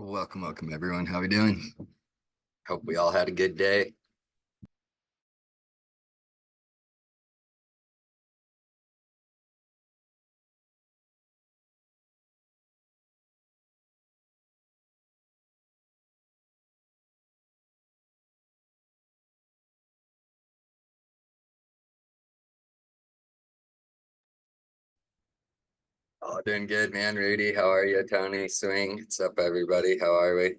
Welcome everyone. How we doing? Hope we all had a good day. Oh, doing good, man. Rudy, how are you? Tony, Swing, what's up, everybody? How are we?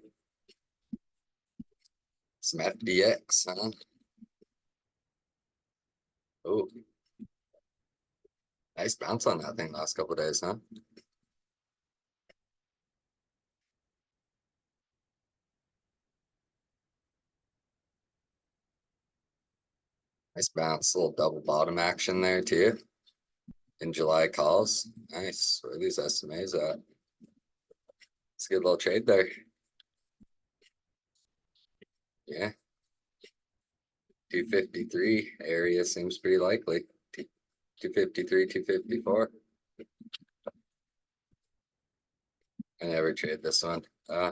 Some FDX, huh? Oh, nice bounce on that thing last couple days, huh? Nice bounce, little double bottom action there too. In July calls. Nice. Where are these SMAs at? It's a good little trade there. Yeah. 253 area seems pretty likely. 253, 254. I never trade this one. I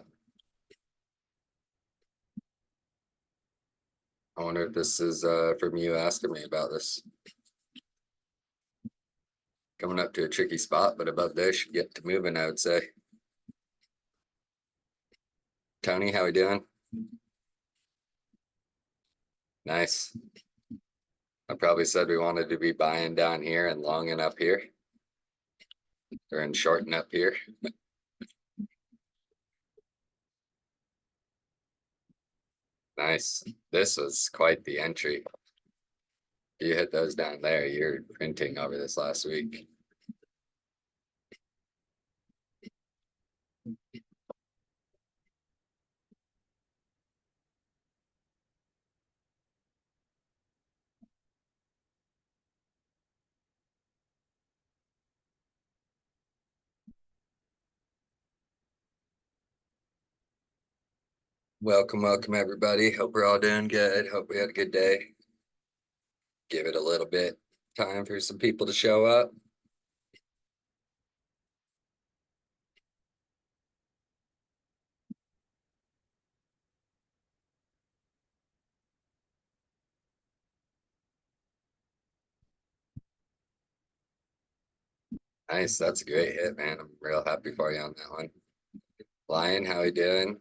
wonder if this is from you asking me about this. Coming up to a tricky spot, but about there should get to moving, I would say. Tony, how we doing? Nice. I probably said we wanted to be buying down here and longing up here. Or and shorting up here. Nice. This was quite the entry. You hit those down there, you're printing over this last week. Welcome everybody. Hope we're all doing good. Hope we had a good day. Give it a little bit time for some people to show up. Nice, that's a great hit, man. I'm real happy for you on that one. Lion, how you doing?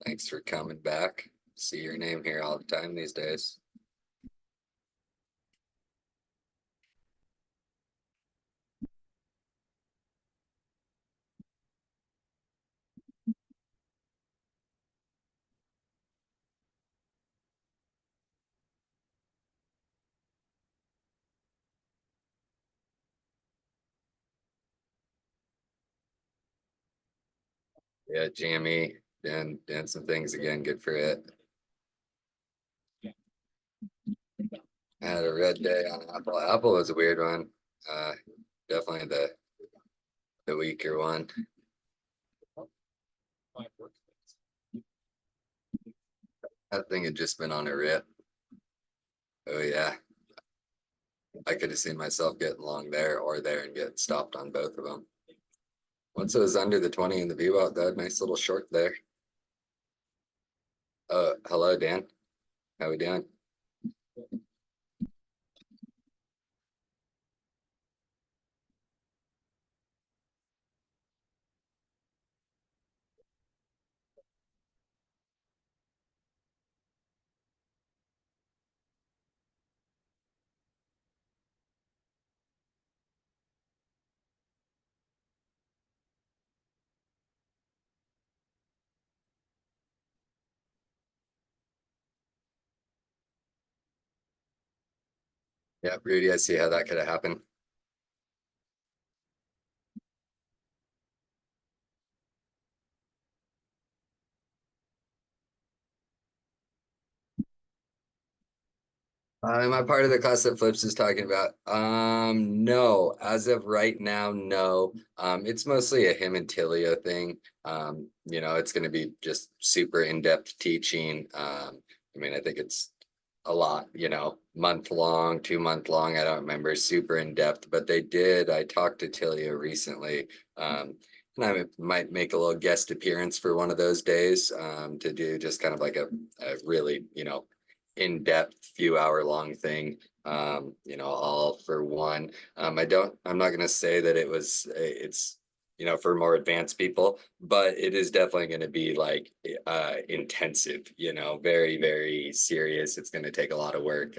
Thanks for coming back. See your name here all the time these days. Yeah, Jamie, doing some things again. Good for it. I had a red day on Apple. Apple was a weird one. Definitely the weaker one. That thing had just been on a rip. Oh yeah. I could have seen myself getting long there or there and get stopped on both of them. Once it was under the 20 in the VWAP, that nice little short there. Hello, Dan. How we doing? Yeah, Rudy, I see how that could have happened. Am I part of the class that Flips is talking about? No, as of right now, no. It's mostly a him and Tilio thing. It's going to be just super in-depth teaching. I mean, I think it's a lot, month long, 2 month long. I don't remember, super in depth, but I talked to Tilio recently. And I might make a little guest appearance for one of those days to do just kind of like a really, in-depth few hour long thing, all for one. I'm not going to say that it's, for more advanced people, but it is definitely going to be like intensive, very, very serious. It's going to take a lot of work.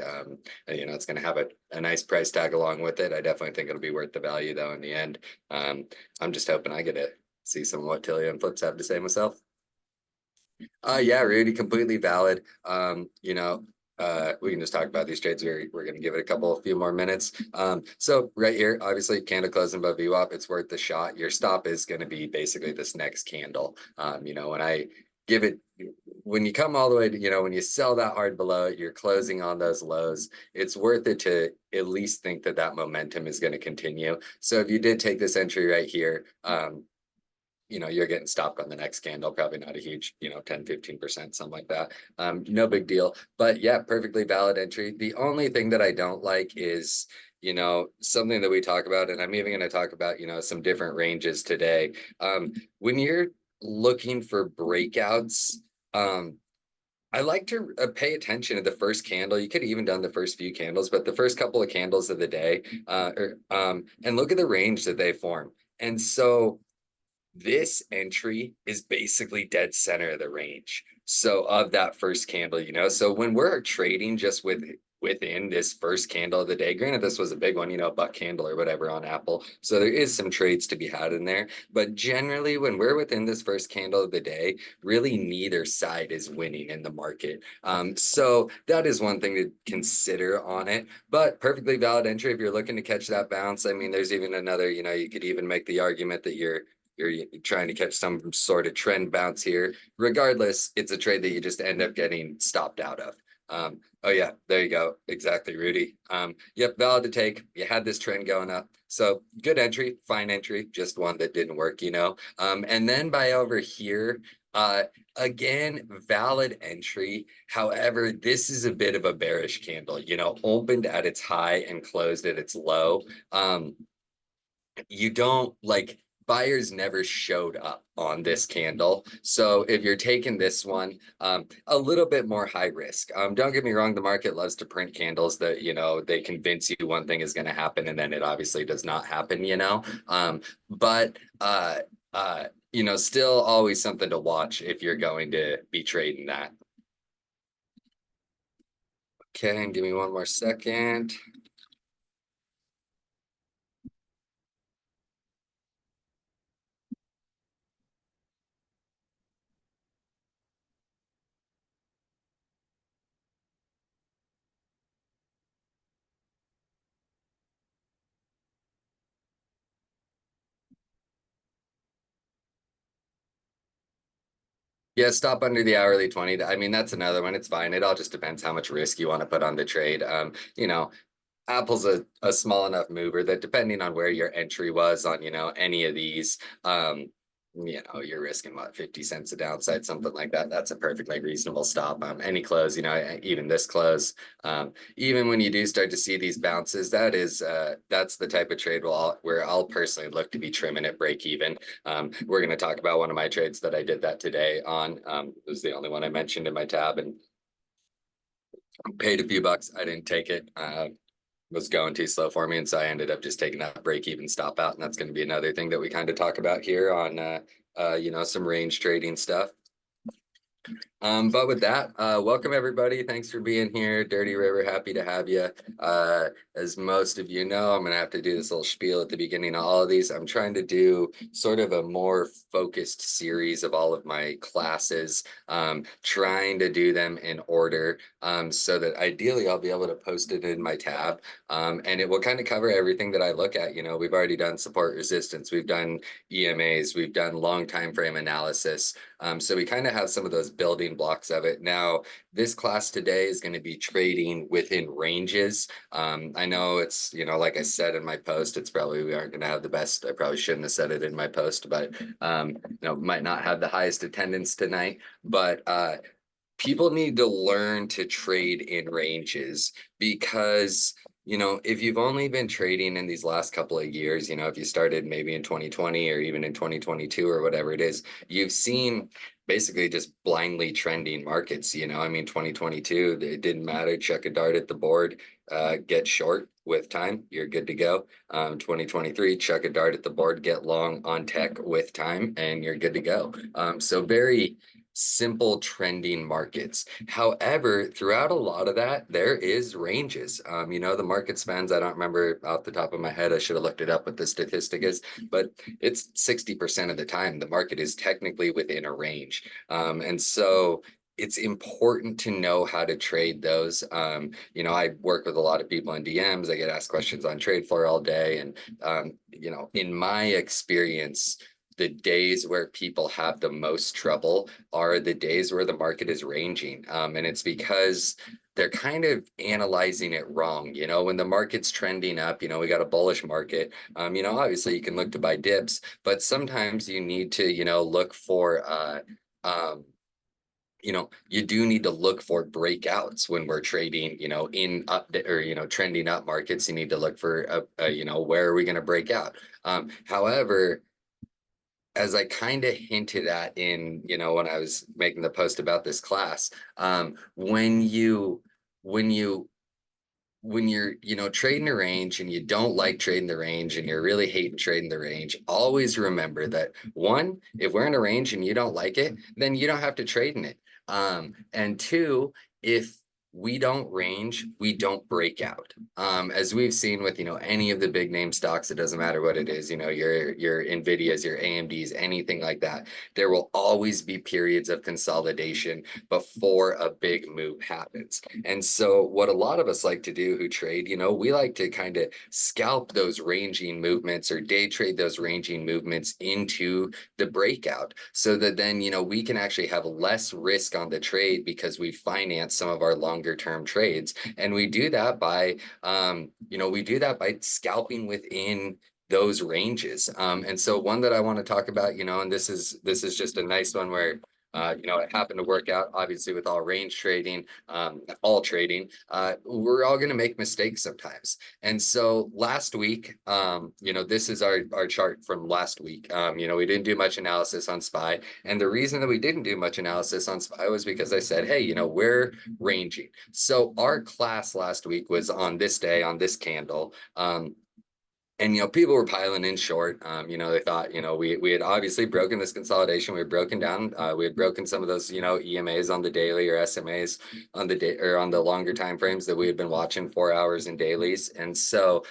It's going to have a nice price tag along with it. I definitely think it'll be worth the value though in the end. Um, I'm just hoping I get to see some of what Tilly and Flips have to say myself. Yeah, Rudy, completely valid. We can just talk about these trades. We're going to give it a few more minutes. So right here, obviously, candle closing above VWAP, it's worth the shot. Your stop is going to be basically this next candle. When I give it, when you come all the way to, when you sell that hard below it, you're closing on those lows. It's worth it to at least think that that momentum is going to continue. So if you did take this entry right here, you're getting stopped on the next candle, probably not a huge, 10-15%, something like that. No big deal. But yeah, perfectly valid entry. The only thing that I don't like is, something that we talk about, and I'm even going to talk about, some different ranges today. When you're looking for breakouts, I like to pay attention to the first candle. You could have even done the first few candles, but the first couple of candles of the day, and look at the range that they form. And so this entry is basically dead center of the range. So of that first candle, so when we're trading just within this first candle of the day, granted this was a big one, buck candle or whatever on Apple. So there is some trades to be had in there. But generally, when we're within this first candle of the day, really neither side is winning in the market. So that is one thing to consider on it. But perfectly valid entry if you're looking to catch that bounce. I mean, there's even another, you could even make the argument that you're trying to catch some sort of trend bounce here. Regardless, it's a trade that you just end up getting stopped out of. Oh yeah, there you go. Exactly, Rudy. Yep, valid to take. You had this trend going up. So good entry, fine entry, just one that didn't work, And then by over here, again, valid entry. However, this is a bit of a bearish candle, opened at its high and closed at its low. You don't like buyers never showed up on this candle. So if you're taking this one, a little bit more high risk. Don't get me wrong, the market loves to print candles that, they convince you one thing is going to happen and then it obviously does not happen, but still always something to watch if you're going to be trading that. Okay, and give me one more second. Yeah, stop under the hourly 20. I mean, that's another one. It's fine. It all just depends how much risk you want to put on the trade. Apple's a small enough mover that depending on where your entry was on, any of these, you're risking what, 50 cents a downside, something like that. That's a perfectly reasonable stop. Any close, even this close, even when you do start to see these bounces, that's the type of trade where I'll personally look to be trimming at break even. We're going to talk about one of my trades that I did that today on. It was the only one I mentioned in my tab and paid a few bucks. I didn't take it. Was going too slow for me, and so I ended up just taking that break even stop out, and that's going to be another thing that we kind of talk about here on some range trading stuff. But with that, welcome everybody. Thanks for being here. Dirty River, happy to have you. As most of you know, I'm gonna have to do this little spiel at the beginning of all of these. I'm trying to do sort of a more focused series of all of my classes, trying to do them in order, so that ideally I'll be able to post it in my tab, and it will kind of cover everything that I look at. We've already done support resistance, we've done EMAs, we've done long time frame analysis. So we kind of have some of those building blocks of it. Now, this class today is going to be trading within ranges. I know it's, like I said in my post, it's probably, we aren't going to have the best, I probably shouldn't have said it in my post, but, might not have the highest attendance tonight, but people need to learn to trade in ranges because you know, if you've only been trading in these last couple of years, you know, if you started maybe in 2020 or even in 2022 or whatever it is, you've seen basically just blindly trending markets. You know, I mean, 2022, it didn't matter. Chuck a dart at the board, get short with time, you're good to go. 2023, chuck a dart at the board, get long on tech with time, and you're good to go. So very simple trending markets. However, throughout a lot of that, there is ranges. You know, the market spans, I don't remember off the top of my head, I should have looked it up what the statistic is, but it's 60% of the time the market is technically within a range. And so it's important to know how to trade those. You know, I work with a lot of people in DMs. I get asked questions on Tradefloor all day. And, you know, in my experience, the days where people have the most trouble are the days where the market is ranging. And it's because they're kind of analyzing it wrong. You know, when the market's trending up, you know, we got a bullish market. You know, obviously you can look to buy dips, but sometimes you need to, you know, look for um, you know, you do need to look for breakouts when we're trading, you know, in up or, you know, trending up markets. You need to look for you know, where are we going to break out? However, as I kind of hinted at in, you know, when I was making the post about this class, when when you when you're, you know, trading the range and you don't like trading the range and you're really hating trading the range, always remember that one, if we're in a range and you don't like it, then you don't have to trade in it. And two, if we don't range, we don't break out. As we've seen with, you know, any of the big name stocks, it doesn't matter what it is, you know, your Nvidias, your AMDs, anything like that. There will always be periods of consolidation before a big move happens. And so what a lot of us like to do who trade, you know, we like to kind of scalp those ranging movements or day trade those ranging movements into the breakout so that then, you know, we can actually have less risk on the trade because we finance some of our longer term trades. And we do that by, you know, we do that by scalping within those ranges. And so one that I want to talk about, you know, and this is just a nice one where you know, it happened to work out obviously with all range trading, all trading. We're all going to make mistakes sometimes. And so last week, you know, this is our chart from last week. You know, we didn't do much analysis on SPY. And the reason that we didn't do much analysis on SPY was because I said, hey, you know, we're ranging. So our class last week was on this day, on this candle. And, you know, people were piling in short. You know, they thought, you know, we had obviously broken this consolidation. We had broken down, we had broken some of those, you know, EMAs on the daily or SMAs on the day or on the longer time frames that we had been watching 4 hours in dailies. And so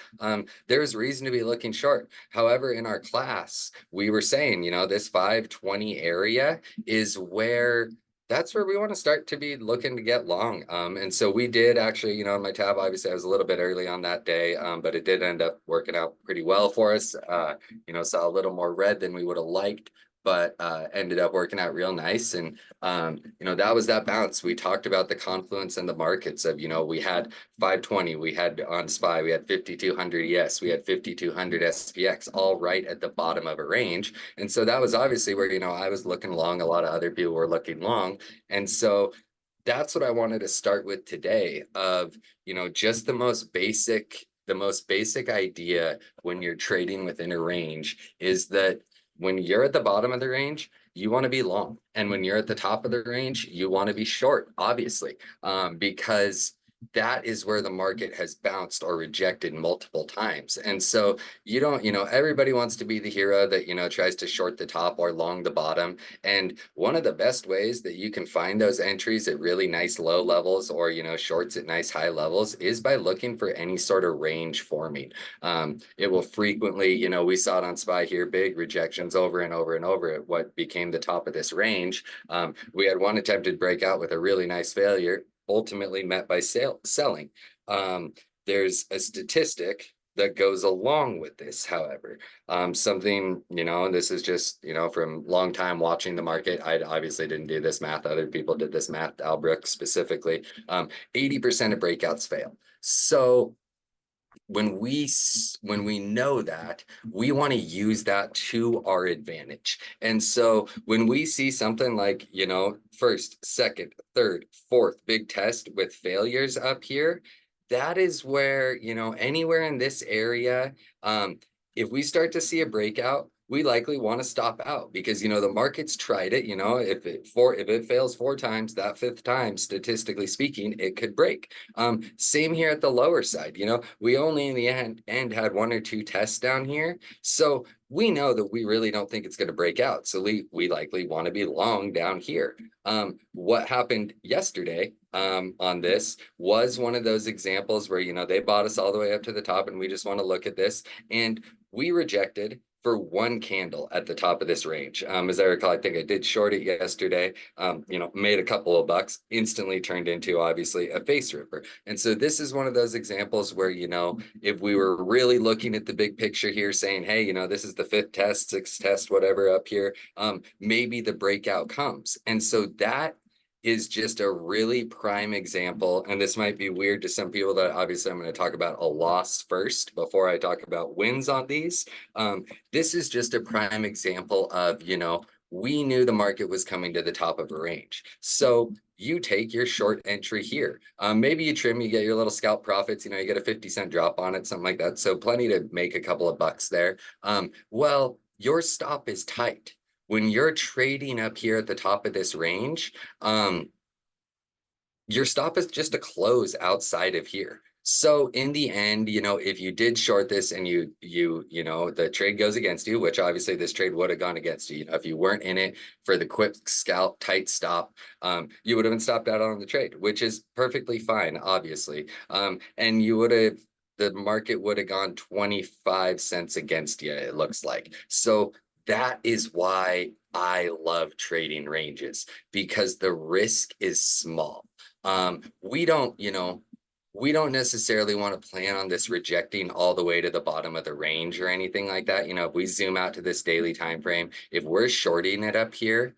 there was reason to be looking short. However, in our class, we were saying, you know, this 520 area is where that's where we want to start to be looking to get long. And so we did actually, you know, in my tab, obviously I was a little bit early on that day, but it did end up working out pretty well for us. You know, saw a little more red than we would have liked, but ended up working out real nice. And, you know, that was that bounce. We talked about the confluence and the markets of, you know, we had 520, we had on SPY, we had 5200 ES, we had 5200 SPX, all right at the bottom of a range. And so that was obviously where, you know, I was looking long, a lot of other people were looking long. And so that's what I wanted to start with today of, you know, just the most basic idea when you're trading within a range is that when you're at the bottom of the range, you want to be long. And when you're at the top of the range, you want to be short, obviously, because that is where the market has bounced or rejected multiple times. And so you don't, you know, everybody wants to be the hero that, you know, tries to short the top or long the bottom. And one of the best ways that you can find those entries at really nice low levels or, you know, shorts at nice high levels is by looking for any sort of range forming. It will frequently, you know, we saw it on SPY here, big rejections over and over and over at what became the top of this range. We had one attempted breakout with a really nice failure, ultimately met by selling. There's a statistic that goes along with this, however. Something, you know, and this is just, you know, from long time watching the market. I obviously didn't do this math. Other people did this math, Albrook specifically. 80% of breakouts fail. So when we know that, we want to use that to our advantage. And so when we see something like, you know, first, second, third, fourth big test with failures up here, that is where, anywhere in this area, um, if we start to see a breakout, we likely want to stop out because the market's tried it. If it fails 4 times, that fifth time, statistically speaking, it could break. Same here at the lower side. We only in the end had 1 or 2 tests down here, so we know that we really don't think it's going to break out. So we likely want to be long down here. What happened yesterday on this was one of those examples where they bought us all the way up to the top, and we just want to look at this, and we rejected for 1 candle at the top of this range. As I recall, I think I did short it yesterday, made a couple of bucks, instantly turned into obviously a face ripper. And so this is one of those examples where, if we were really looking at the big picture here saying, hey, this is the 5th test, 6th test, whatever up here, maybe the breakout comes. And so that is just a really prime example. And this might be weird to some people that obviously I'm going to talk about a loss first before I talk about wins on these. This is just a prime example of, we knew the market was coming to the top of a range. So you take your short entry here. Maybe you trim, you get your little scalp profits, you get a 50-cent drop on it, something like that. So plenty to make a couple of bucks there. Well, your stop is tight. When you're trading up here at the top of this range, your stop is just a close outside of here. So in the end, if you did short this and the trade goes against you, which obviously this trade would have gone against you. If you weren't in it for the quick scalp tight stop, you would have been stopped out on the trade, which is perfectly fine, obviously. And the market would have gone 25 cents against you, it looks like. So that is why I love trading ranges, because the risk is small. We don't necessarily want to plan on this rejecting all the way to the bottom of the range or anything like that. If we zoom out to this daily time frame, if we're shorting it up here,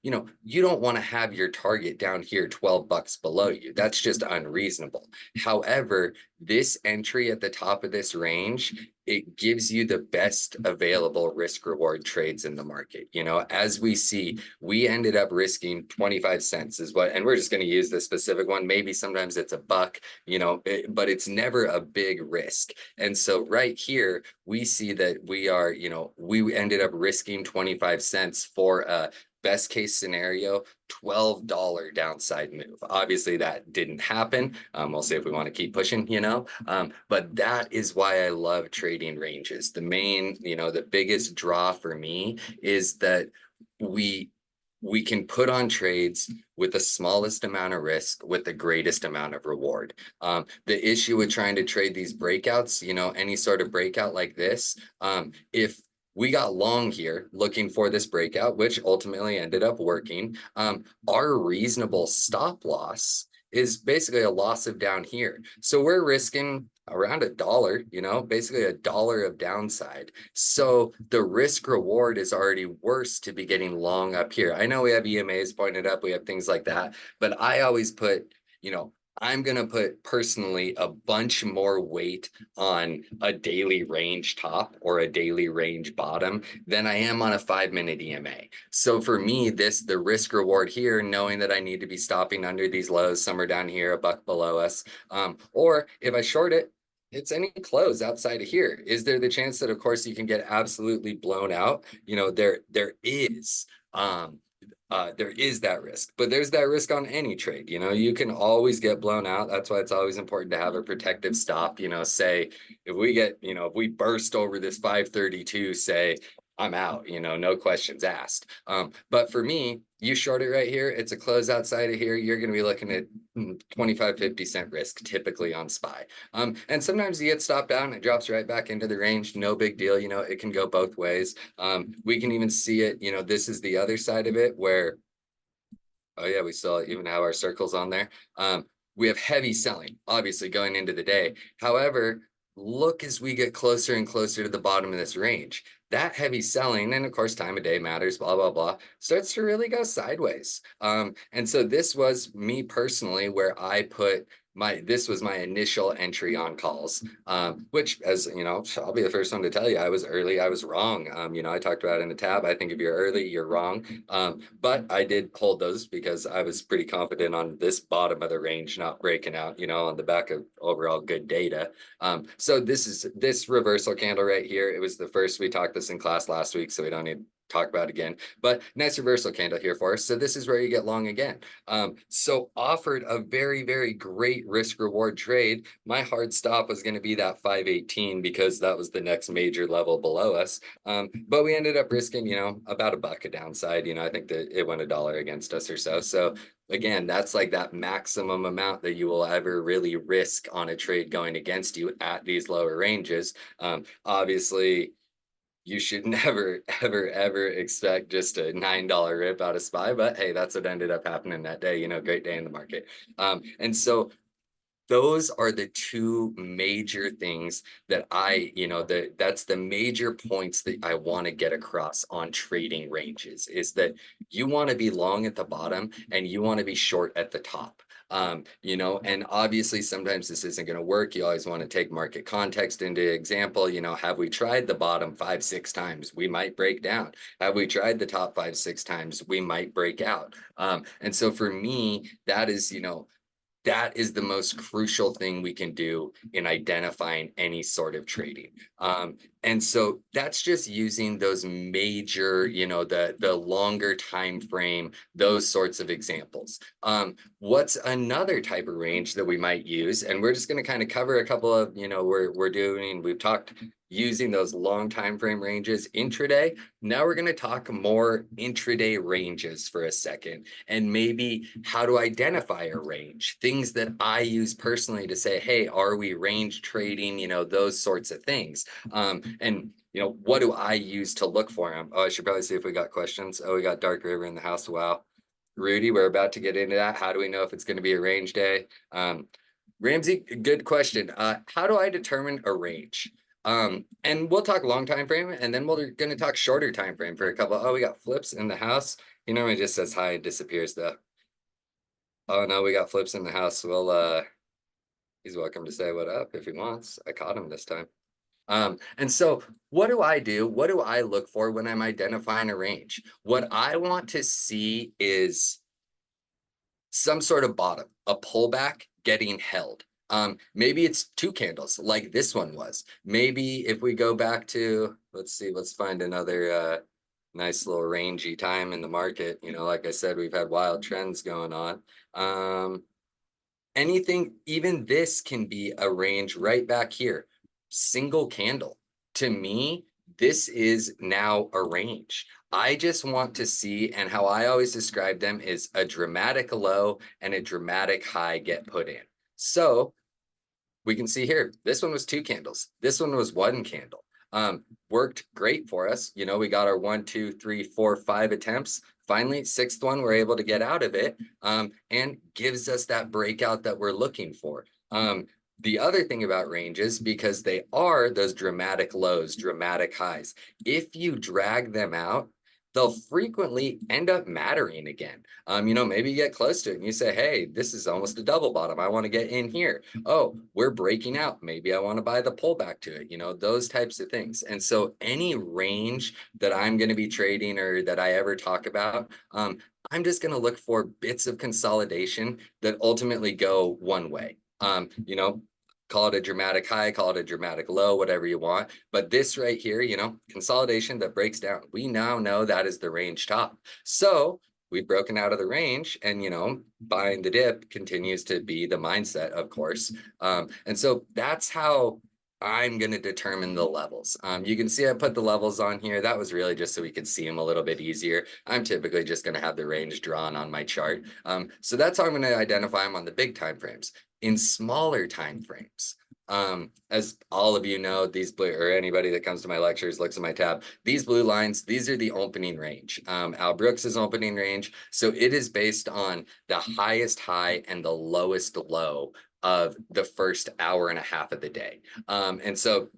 you don't want to have your target down here 12 bucks below you. That's just unreasonable. However, this entry at the top of this range, it gives you the best available risk reward trades in the market. As we see, we ended up risking 25 cents and we're just going to use this specific one. Maybe sometimes it's a buck, but it's never a big risk. And so right here, we see that we ended up risking 25 cents for a best case scenario, $12 downside move. Obviously that didn't happen. We'll see if we want to keep pushing, but that is why I love trading ranges. The biggest draw for me is that we can put on trades with the smallest amount of risk with the greatest amount of reward. The issue with trying to trade these breakouts, any sort of breakout like this, if we got long here looking for this breakout, which ultimately ended up working, our reasonable stop loss is basically a loss of down here. So we're risking around $1, basically $1 of downside. So the risk reward is already worse to be getting long up here. I know we have EMAs pointed up, we have things like that, but I always put, I'm going to put personally a bunch more weight on a daily range top or a daily range bottom than I am on a 5-minute EMA. So for me, the risk reward here, knowing that I need to be stopping under these lows, somewhere down here, a buck below us, or if I short it, it's any close outside of here. Is there the chance that, of course, you can get absolutely blown out? There is that risk, but there's that risk on any trade. You can always get blown out. That's why it's always important to have a protective stop. Say if we burst over this 532, say I'm out, no questions asked. But for me, you short it right here, it's a close outside of here, you're going to be looking at 25, 50 cent risk typically on SPY. And sometimes you get stopped out and it drops right back into the range. No big deal. It can go both ways. We can even see it, this is the other side of it where, oh yeah, we still even have our circles on there. We have heavy selling, obviously, going into the day. However, look as we get closer and closer to the bottom of this range. That heavy selling, and of course, time of day matters, blah, blah, blah, starts to really go sideways. And so this was me personally, where I put this was my initial entry on calls, which, as you know, I'll be the first one to tell you, I was early, I was wrong. You know, I talked about it in the tab. I think if you're early, you're wrong. But I did hold those because I was pretty confident on this bottom of the range not breaking out, you know, on the back of overall good data. So this reversal candle right here. It was the first, we talked this in class last week, so we don't need to talk about it again, but nice reversal candle here for us. So this is where you get long again. So offered a very, very great risk reward trade. My hard stop was going to be that 518 because that was the next major level below us. But we ended up risking, you know, about $1 a downside. You know, I think that it went $1 against us or so. So again, that's like that maximum amount that you will ever really risk on a trade going against you at these lower ranges. Obviously, you should never, ever, ever expect just a $9 rip out of SPY, but hey, that's what ended up happening that day. You know, great day in the market. And so those are the two major things that you know, that's the major points that I want to get across on trading ranges, is that you want to be long at the bottom and you want to be short at the top. You know, and obviously sometimes this isn't going to work. You always want to take market context into example. You know, have we tried the bottom 5, 6 times? We might break down. Have we tried the top 5, 6 times? We might break out. And so for me, that is, you know, that is the most crucial thing we can do in identifying any sort of trading. And so that's just using those major, you know, the longer time frame, those sorts of examples. What's another type of range that we might use? And we're just going to kind of cover a couple of, you know, we've talked using those long time frame ranges intraday. Now we're going to talk more intraday ranges for a second, and maybe how to identify a range, things that I use personally to say, hey, are we range trading? You know, those sorts of things. And you know, what do I use to look for them? Oh, I should probably see if we got questions. Oh, we got Dark River in the house. Wow. Rudy, we're about to get into that. How do we know if it's going to be a range day? Ramsey, good question. How do I determine a range? And we'll talk long time frame, and then we're going to talk shorter time frame for a couple. Oh, we got Flips in the house. He normally just says hi and disappears though. Oh no, we got Flips in the house. Well, he's welcome to say what up if he wants. I caught him this time. And so what do I do? What do I look for when I'm identifying a range? What I want to see is some sort of bottom, a pullback getting held. Maybe it's 2 candles like this one was. Maybe if we go back to, let's see, let's find another nice little rangy time in the market. You know, like I said, we've had wild trends going on. Anything, even this can be a range right back here. Single candle. To me, this is now a range. I just want to see, and how I always describe them is a dramatic low and a dramatic high get put in. So we can see here, this one was 2 candles. This one was 1 candle. Worked great for us. You know, we got our 1, 2, 3, 4, 5 attempts. Finally, 6th one, we're able to get out of it, and gives us that breakout that we're looking for. The other thing about ranges, because they are those dramatic lows, dramatic highs, if you drag them out, they'll frequently end up mattering again. You know, maybe you get close to it and you say, hey, this is almost a double bottom. I want to get in here. Oh, we're breaking out. Maybe I want to buy the pullback to it, you know, those types of things. And so any range that I'm going to be trading or that I ever talk about, I'm just going to look for bits of consolidation that ultimately go one way. You know, call it a dramatic high, call it a dramatic low, whatever you want. But this right here, you know, consolidation that breaks down. We now know that is the range top. So we've broken out of the range, and, you know, buying the dip continues to be the mindset, of course. And so that's how I'm going to determine the levels. You can see I put the levels on here. That was really just so we could see them a little bit easier. I'm typically just going to have the range drawn on my chart. So that's how I'm going to identify them on the big time frames. In smaller time frames, as all of you know, these blue, or anybody that comes to my lectures looks at my tab, these blue lines, these are the opening range. Al Brooks's opening range. So it is based on the highest high and the lowest low of the first hour and a half of the day. And so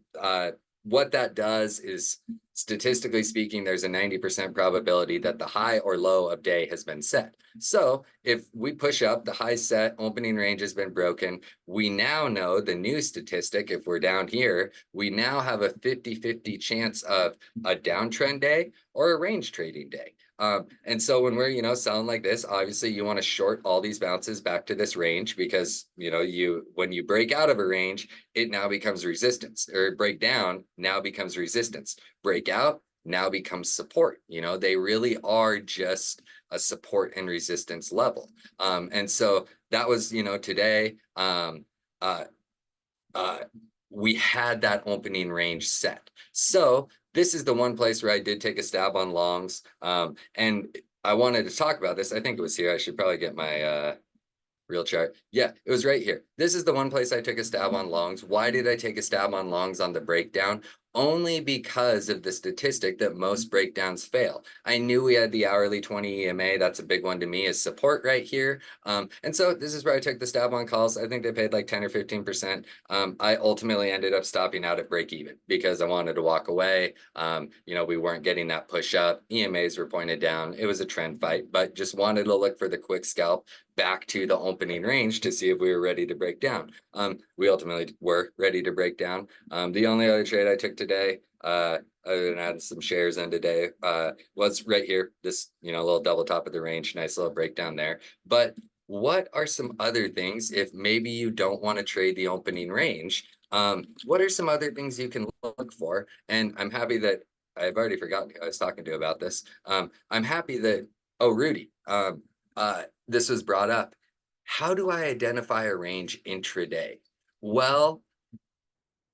what that does is statistically speaking, there's a 90% probability that the high or low of day has been set. So if we push up, the high set, opening range has been broken. We now know the new statistic, if we're down here, we now have a 50-50 chance of a downtrend day or a range trading day. And so when we're, selling like this, obviously you want to short all these bounces back to this range because, when you break out of a range, it now becomes resistance, or break down now becomes resistance. Break out now becomes support. They really are just a support and resistance level. And so that was, today, uh, uh, we had that opening range set. So this is the one place where I did take a stab on longs. And I wanted to talk about this. I think it was here. I should probably get my real chart. Yeah, it was right here. This is the one place I took a stab on longs. Why did I take a stab on longs on the breakdown? Only because of the statistic that most breakdowns fail. I knew we had the hourly 20 EMA. That's a big one to me, is support right here. And so this is where I took the stab on calls. I think they paid like 10 or 15%. I ultimately ended up stopping out at break even because I wanted to walk away. We weren't getting that push up. EMAs were pointed down. It was a trend fight, but just wanted to look for the quick scalp back to the opening range to see if we were ready to break down. We ultimately were ready to break down. The only other trade I took today, other than adding some shares in today, was right here, this, little double top of the range, nice little breakdown there. But what are some other things, if maybe you don't want to trade the opening range, what are some other things you can look for? And I'm happy that I've already forgotten who I was talking to about this. I'm happy that, oh, Rudy, this was brought up. How do I identify a range intraday? Well,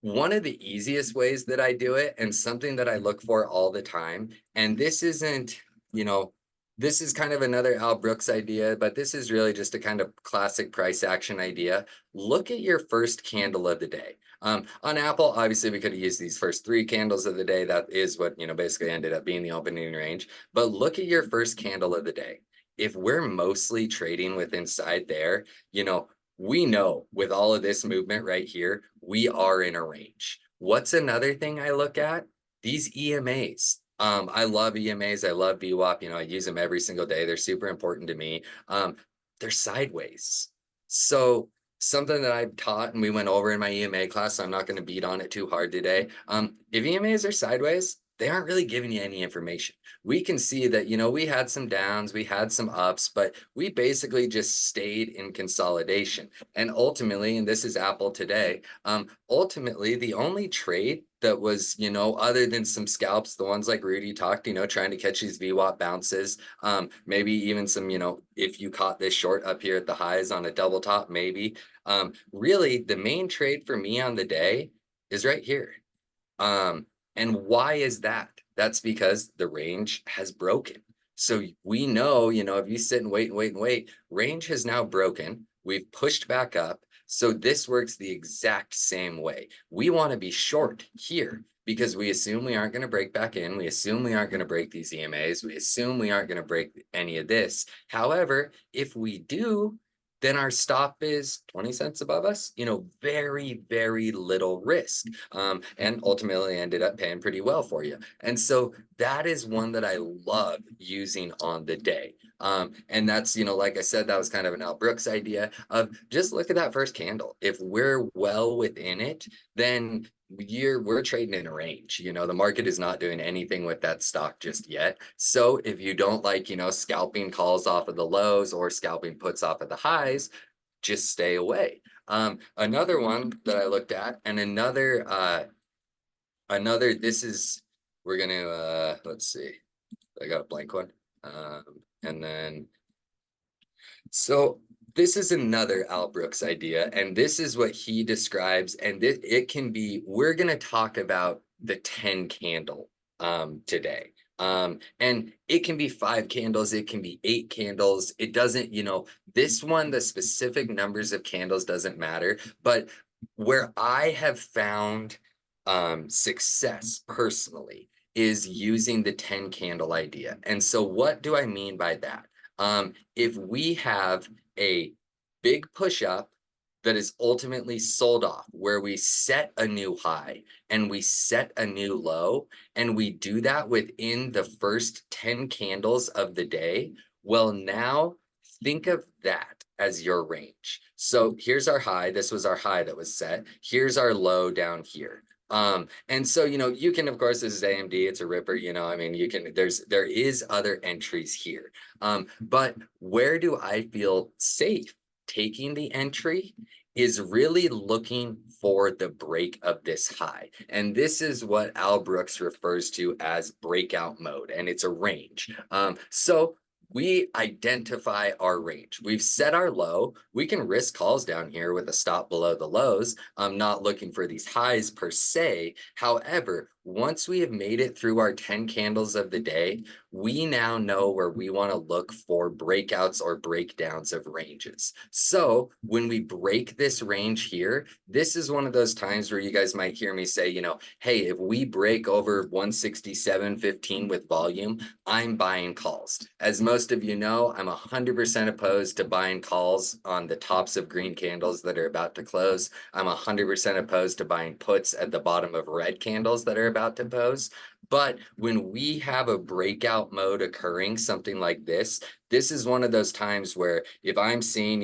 one of the easiest ways that I do it, and something that I look for all the time, and this isn't, this is kind of another Al Brooks idea, but this is really just a kind of classic price action idea. Look at your first candle of the day. On Apple, obviously, we could have used these first 3 candles of the day. That is what, basically ended up being the opening range. But look at your first candle of the day. If we're mostly trading with inside there, we know with all of this movement right here, we are in a range. What's another thing I look at? These EMAs. I love EMAs. I love VWAP. I use them every single day. They're super important to me. They're sideways. So something that I've taught and we went over in my EMA class, so I'm not going to beat on it too hard today. If EMAs are sideways, they aren't really giving you any information. We can see that, we had some downs, we had some ups, but we basically just stayed in consolidation. And ultimately, and this is Apple today, ultimately, the only trade that was, other than some scalps, the ones like Rudy talked, trying to catch these VWAP bounces, maybe even some, if you caught this short up here at the highs on a double top, maybe. Really, the main trade for me on the day is right here. And why is that? That's because the range has broken. So we know, if you sit and wait, range has now broken. We've pushed back up. So this works the exact same way. We want to be short here because we assume we aren't going to break back in. We assume we aren't going to break these EMAs. We assume we aren't going to break any of this. However, if we do, then our stop is 20 cents above us, very, very little risk. And ultimately ended up paying pretty well for you. And so that is one that I love using on the day. And that's, like I said, that was kind of an Al Brooks idea of just look at that first candle. If we're well within it, then we're trading in a range. The market is not doing anything with that stock just yet. So if you don't like, scalping calls off of the lows or scalping puts off of the highs, just stay away. Another one that I looked at, and this is, we're gonna let's see, I got a blank one. And then so this is another Al Brooks idea, and this is what he describes, and it can be, we're going to talk about the 10 candle today. And it can be 5 candles, it can be 8 candles. It doesn't, this one, the specific numbers of candles doesn't matter, but where I have found success personally is using the 10 candle idea. And so what do I mean by that? If we have a big push up that is ultimately sold off, where we set a new high and we set a new low, and we do that within the first 10 candles of the day, well, now think of that as your range. So here's our high. This was our high that was set. Here's our low down here. And so, you can, of course, this is AMD, it's a ripper, I mean, there is other entries here. But where do I feel safe taking the entry is really looking for the break of this high. And this is what Al Brooks refers to as breakout mode, and it's a range. So we identify our range. We've set our low. We can risk calls down here with a stop below the lows. I'm not looking for these highs per se. However, once we have made it through our 10 candles of the day, we now know where we want to look for breakouts or breakdowns of ranges. So when we break this range here, this is one of those times where you guys might hear me say, hey, if we break over 167.15 with volume, I'm buying calls. As most of you know, I'm 100% opposed to buying calls on the tops of green candles that are about to close. I'm 100% opposed to buying puts at the bottom of red candles that are about to close. But when we have a breakout mode occurring, something like this is one of those times where if I'm seeing,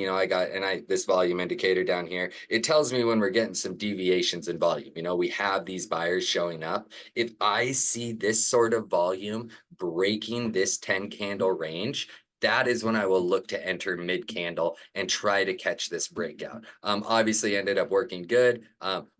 this volume indicator down here, it tells me when we're getting some deviations in volume. We have these buyers showing up. If I see this sort of volume breaking this 10 candle range, that is when I will look to enter mid candle and try to catch this breakout. Obviously ended up working good.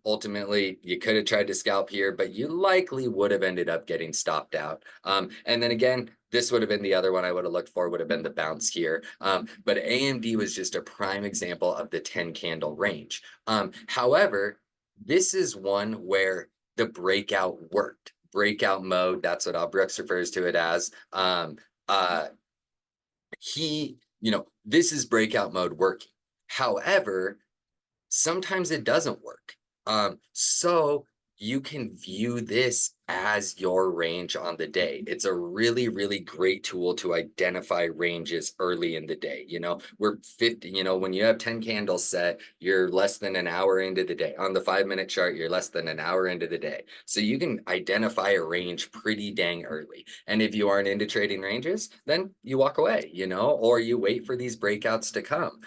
Ultimately, you could have tried to scalp here, but you likely would have ended up getting stopped out. And then again, this would have been the other one I would have looked for, would have been the bounce here. But AMD was just a prime example of the 10 candle range. However, this is one where the breakout worked. Breakout mode, that's what Al Brooks refers to it as. This is breakout mode working. However, sometimes it doesn't work. So you can view this as your range on the day. It's a really, really great tool to identify ranges early in the day. We're 50, when you have 10 candles set, you're less than an hour into the day. On the 5-minute chart, you're less than an hour into the day. So you can identify a range pretty dang early. And if you aren't into trading ranges, then you walk away, or you wait for these breakouts to come.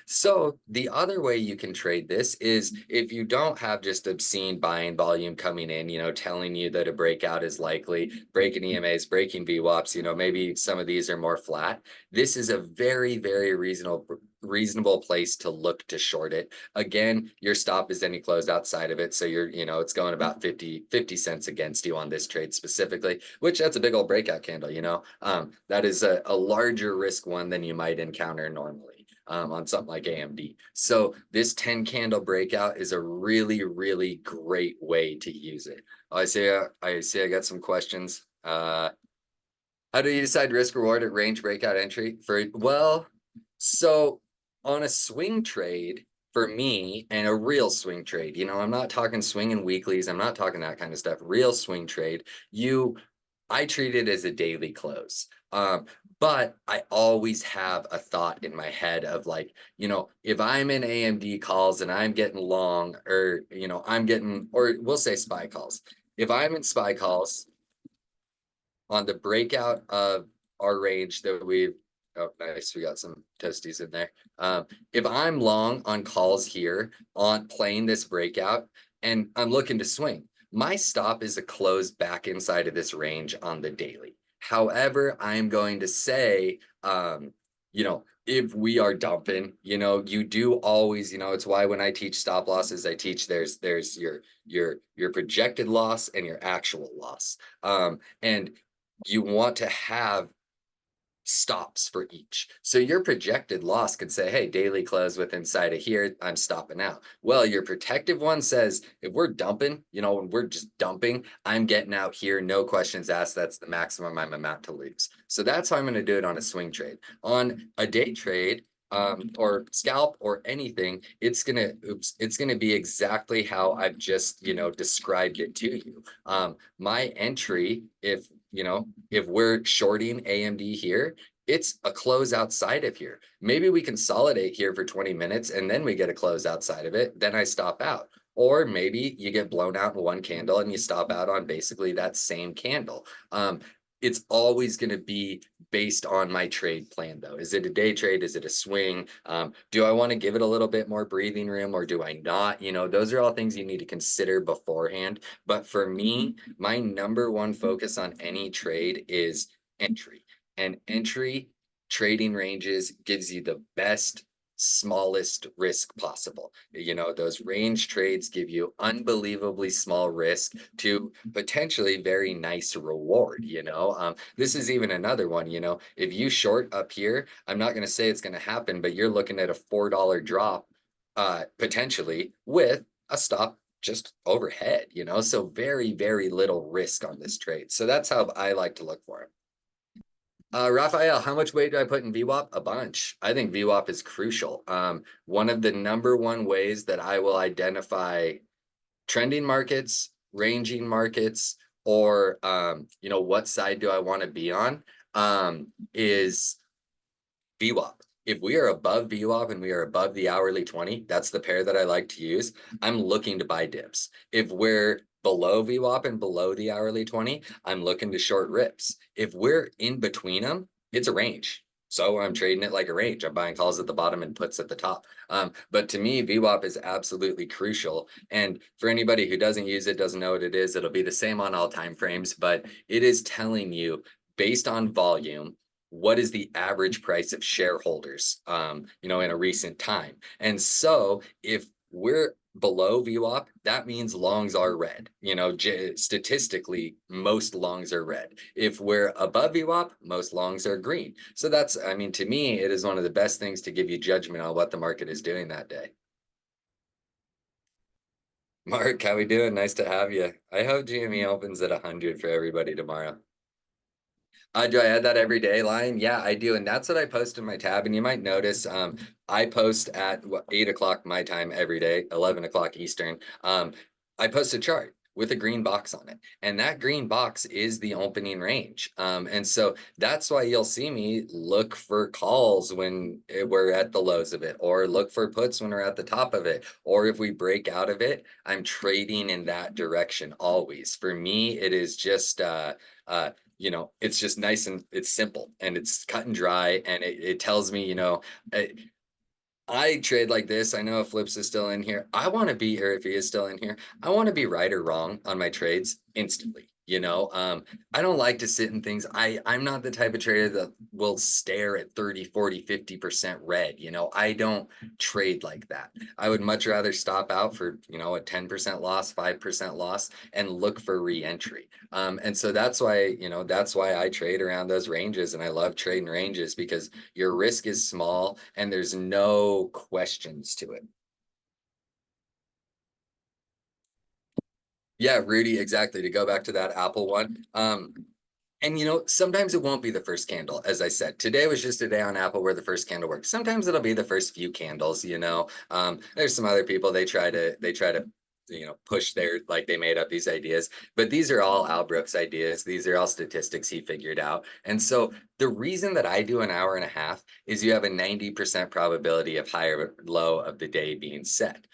So the other way you can trade this is if you don't have just obscene buying volume coming in, telling you that a breakout is likely, breaking EMAs, breaking VWAPs, maybe some of these are more flat. This is a very, very reasonable place to look to short it. Again, your stop is any close outside of it. So it's going about 50 cents against you on this trade specifically, which that's a big old breakout candle, that is a larger risk one than you might encounter normally. On something like AMD. So this 10 candle breakout is a really, really great way to use it. I see I got some questions. How do you decide risk reward at range breakout entry so on a swing trade for me, and a real swing trade, I'm not talking swinging weeklies, I'm not talking that kind of stuff. Real swing trade, I treat it as a daily close. But I always have a thought in my head of like, if I'm in AMD calls and I'm getting long, or, or we'll say SPY calls. If I'm in SPY calls on the breakout of our range that oh, nice, we got some toasties in there. If I'm long on calls here on playing this breakout and I'm looking to swing, my stop is a close back inside of this range on the daily. However, I'm going to say, if we are dumping, you do always, it's why when I teach stop losses, I teach there's your projected loss and your actual loss. And you want to have stops for each. So your projected loss could say, hey, daily close with inside of here, I'm stopping out. Well, your protective one says, if we're dumping, when we're just dumping, I'm getting out here, no questions asked. That's the maximum I'm about to lose. So that's how I'm going to do it on a swing trade. On a day trade, or scalp or anything, it's gonna be exactly how I've just described it to you. My entry, if we're shorting AMD here, it's a close outside of here. Maybe we consolidate here for 20 minutes and then we get a close outside of it. Then I stop out. Or maybe you get blown out in one candle and you stop out on basically that same candle. It's always going to be based on my trade plan, though. Is it a day trade? Is it a swing? Do I want to give it a little bit more breathing room or do I not? Those are all things you need to consider beforehand. But for me, my number one focus on any trade is entry. And entry trading ranges gives you the best smallest risk possible. Those range trades give you unbelievably small risk to potentially very nice reward. This is even another one. If you short up here, I'm not going to say it's going to happen, but you're looking at a $4 drop potentially with a stop just overhead. So very, very little risk on this trade. So that's how I like to look for it. Raphael, how much weight do I put in VWAP? A bunch. I think VWAP is crucial. One of the number one ways that I will identify trending markets, ranging markets, or what side do I want to be on, is VWAP. If we are above VWAP and we are above the hourly 20, that's the pair that I like to use. I'm looking to buy dips. If we're below VWAP and below the hourly 20, I'm looking to short rips. If we're in between them, it's a range. So I'm trading it like a range. I'm buying calls at the bottom and puts at the top. But to me, VWAP is absolutely crucial. And for anybody who doesn't use it, doesn't know what it is, it'll be the same on all time frames, but it is telling you based on volume, what is the average price of shareholders, in a recent time. And so if we're below VWAP, that means longs are red. Statistically, most longs are red. If we're above VWAP, most longs are green. So to me, it is one of the best things to give you judgment on what the market is doing that day. Mark, how we doing? Nice to have you. I hope GME opens at 100 for everybody tomorrow. Do I add that every day line? Yeah, I do. And that's what I post in my tab. And you might notice I post at 8 o'clock my time every day, 11 o'clock Eastern. I post a chart with a green box on it. And that green box is the opening range. And so that's why you'll see me look for calls when we're at the lows of it, or look for puts when we're at the top of it. Or if we break out of it, I'm trading in that direction always. For me, it is just it's just nice and it's simple and it's cut and dry. And it tells me, I trade like this. I know if Flips is still in here, I want to be, or if he is still in here, I want to be right or wrong on my trades instantly. I don't like to sit in things. I'm not the type of trader that will stare at 30, 40, 50% red. I don't trade like that. I would much rather stop out for, a 10% loss, 5% loss, and look for re-entry. And so that's why I trade around those ranges, and I love trading ranges because your risk is small and there's no questions to it. Yeah, Rudy, exactly. To go back to that Apple one. And sometimes it won't be the first candle. As I said, today was just a day on Apple where the first candle worked. Sometimes it'll be the first few candles. There's some other people they try to push their, like, they made up these ideas, but these are all Al Brooks ideas. These are all statistics he figured out. And so the reason that I do an hour and a half is you have a 90% probability of higher low of the day being set.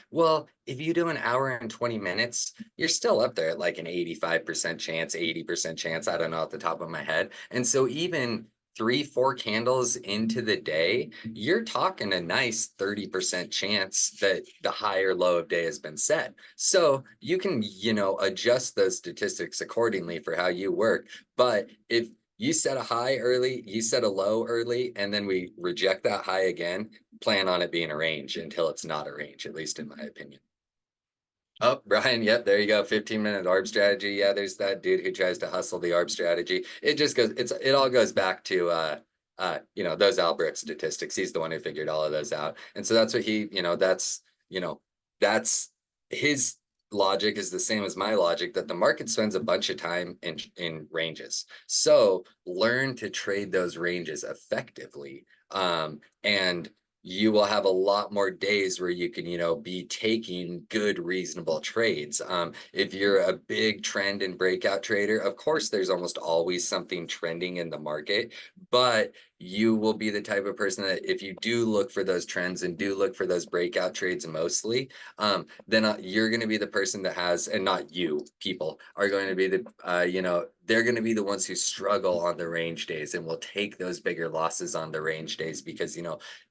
Well, if you do an hour and 20 minutes, you're still up there at like an 85% chance, 80% chance. I don't know at the top of my head. And so even 3-4 candles into the day, you're talking a nice 30% chance that the higher low of day has been set. So you can, adjust those statistics accordingly for how you work. But if you set a high early, you set a low early, and then we reject that high again, plan on it being a range until it's not a range, at least in my opinion. Oh, Brian, yep, there you go. 15-minute ARB strategy. Yeah, there's that dude who tries to hustle the ARB strategy. It all goes back to those Al Brooks statistics. He's the one who figured all of those out. And so that's what that's his logic is the same as my logic, that the market spends a bunch of time in ranges. So learn to trade those ranges effectively. And you will have a lot more days where you can, be taking good, reasonable trades. If you're a big trend and breakout trader, of course, there's almost always something trending in the market, but you will be the type of person that if you do look for those trends and do look for those breakout trades mostly, then you're going to be the person that has, and not you, people are going to be they're going to be the ones who struggle on the range days and will take those bigger losses on the range days because,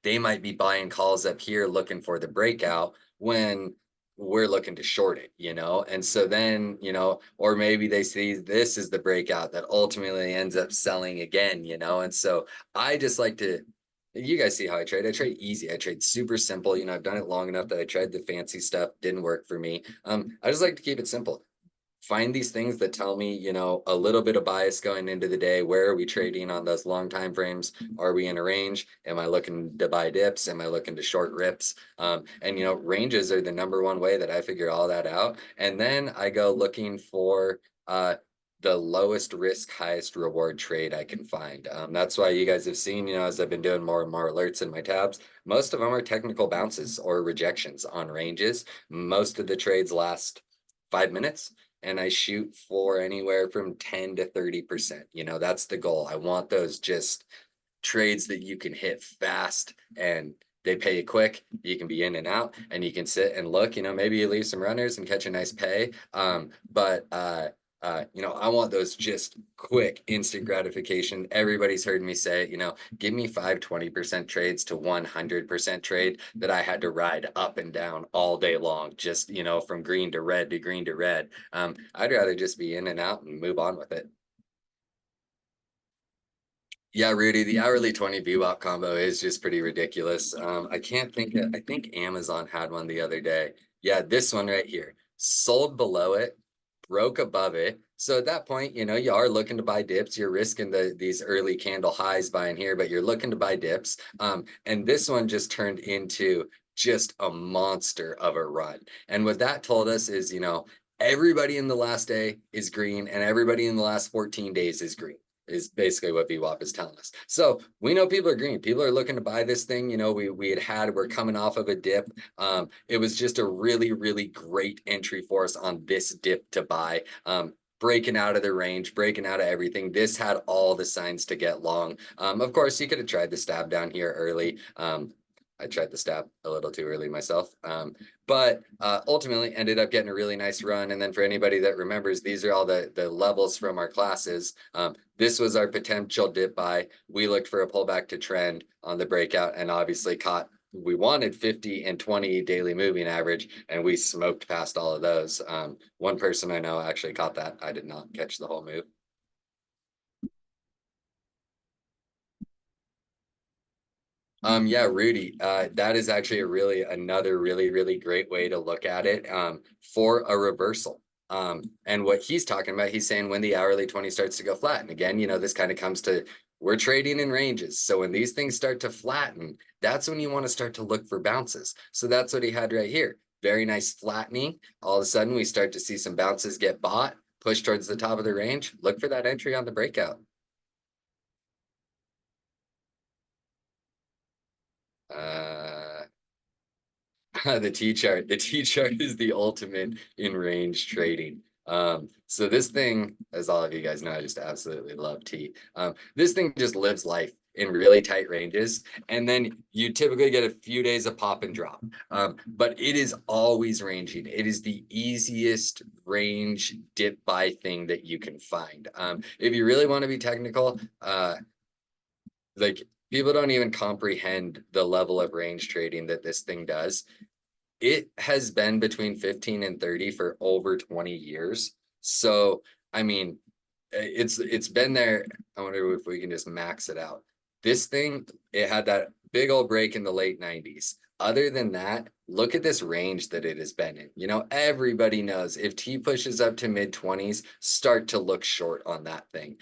they might be buying calls up here looking for the breakout when we're looking to short it, And so then, or maybe they see this is the breakout that ultimately ends up selling again, And so I just like to, you guys see how I trade. I trade easy. I trade super simple. I've done it long enough that I tried the fancy stuff, didn't work for me. I just like to keep it simple. Find these things that tell me, a little bit of bias going into the day. Where are we trading on those long time frames? Are we in a range? Am I looking to buy dips? Am I looking to short rips? And ranges are the number one way that I figure all that out. And then I go looking for the lowest risk, highest reward trade I can find. That's why you guys have seen, as I've been doing more and more alerts in my tabs, most of them are technical bounces or rejections on ranges. Most of the trades last 5 minutes and I shoot for anywhere from 10 to 30%. That's the goal. I want those just trades that you can hit fast and they pay you quick. You can be in and out and you can sit and look, maybe you leave some runners and catch a nice pay. I want those just quick, instant gratification. Everybody's heard me say, give me 20% trades to 100% trade that I had to ride up and down all day long, just, from green to red to green to red. I'd rather just be in and out and move on with it. Yeah, Rudy, the hourly 20 VWAP combo is just pretty ridiculous. I can't think I think Amazon had one the other day. Yeah, this one right here. Sold below it, broke above it. So at that point, you are looking to buy dips. You're risking these early candle highs buying here, but you're looking to buy dips. And this one just turned into just a monster of a run. And what that told us is, everybody in the last day is green and everybody in the last 14 days is green is basically what VWAP is telling us. So we know people are green. People are looking to buy this thing. We're coming off of a dip. It was just a really, really great entry for us on this dip to buy. Breaking out of the range, breaking out of everything. This had all the signs to get long. Of course, you could have tried the stab down here early. I tried the stab a little too early myself, but ultimately ended up getting a really nice run. And then for anybody that remembers, these are all the levels from our classes. This was our potential dip buy. We looked for a pullback to trend on the breakout and obviously we wanted 50 and 20 daily moving average, and we smoked past all of those. One person I know actually caught that. I did not catch the whole move. Yeah, Rudy, that is actually another really, really great way to look at it, for a reversal. And what he's talking about, he's saying when the hourly 20 starts to go flat. And again, this kind of comes to, we're trading in ranges. So when these things start to flatten, that's when you want to start to look for bounces. So that's what he had right here. Very nice flattening. All of a sudden we start to see some bounces get bought, push towards the top of the range. Look for that entry on the breakout. Uh, the T-chart. The T-chart is the ultimate in range trading. So this thing, as all of you guys know, I just absolutely love T. This thing just lives life in really tight ranges, and then you typically get a few days of pop and drop. But it is always ranging. It is the easiest range dip buy thing that you can find. If you really want to be technical, like people don't even comprehend the level of range trading that this thing does. It has been between 15 and 30 for over 20 years. So, I mean, it's been there. I wonder if we can just max it out. This thing, it had that big old break in the late 90s. Other than that, look at this range that it has been in. Everybody knows if T pushes up to mid 20s, start to look short on that thing.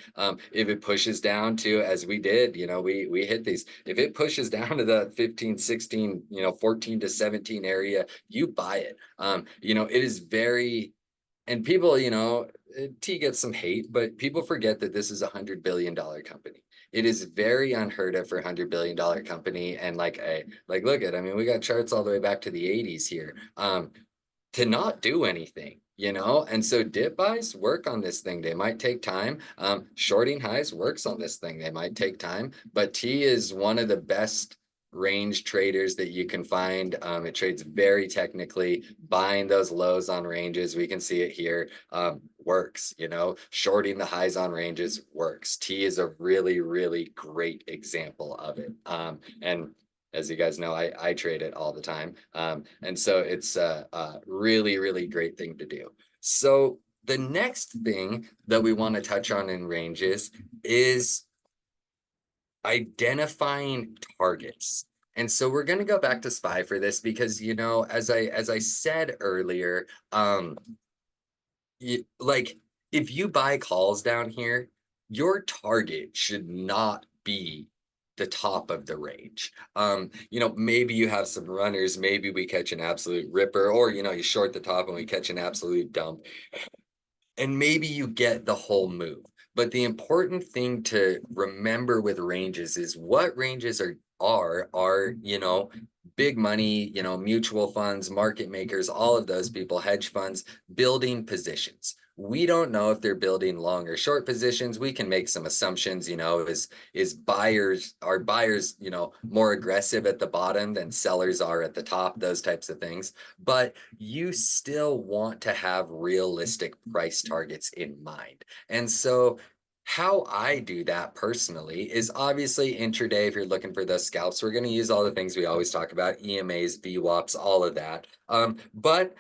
If it pushes down to, as we did, we hit these. If it pushes down to the 15, 16, 14 to 17 area, you buy it. It is very, and people, T gets some hate, but people forget that this is $100 billion company. It is very unheard of for a $100 billion company. And like, look at, I mean, we got charts all the way back to the 80s here. To not do anything, you know? And so dip buys work on this thing. They might take time. Shorting highs works on this thing. They might take time, but T is one of the best range traders that you can find. It trades very technically. Buying those lows on ranges, we can see it here, works, you know? Shorting the highs on ranges works. T is a really, really great example of it. And as you guys know, I trade it all the time. And so it's a really, really great thing to do. So the next thing that we want to touch on in ranges is identifying targets. And so we're going to go back to SPY for this because, you know, as I said earlier, like if you buy calls down here, your target should not be the top of the range. You know, maybe you have some runners, maybe we catch an absolute ripper, or you know, you short the top and we catch an absolute dump, and maybe you get the whole move. But the important thing to remember with ranges is what ranges are, you know, big money, you know, mutual funds, market makers, all of those people, hedge funds, building positions. We don't know if they're building long or short positions. We can make some assumptions, you know, is buyers, are buyers, you know, more aggressive at the bottom than sellers are at the top, those types of things. But you still want to have realistic price targets in mind. And so how I do that personally is obviously intraday. If you're looking for those scalps, we're going to use all the things we always talk about, EMAs, VWAPs, all of that. But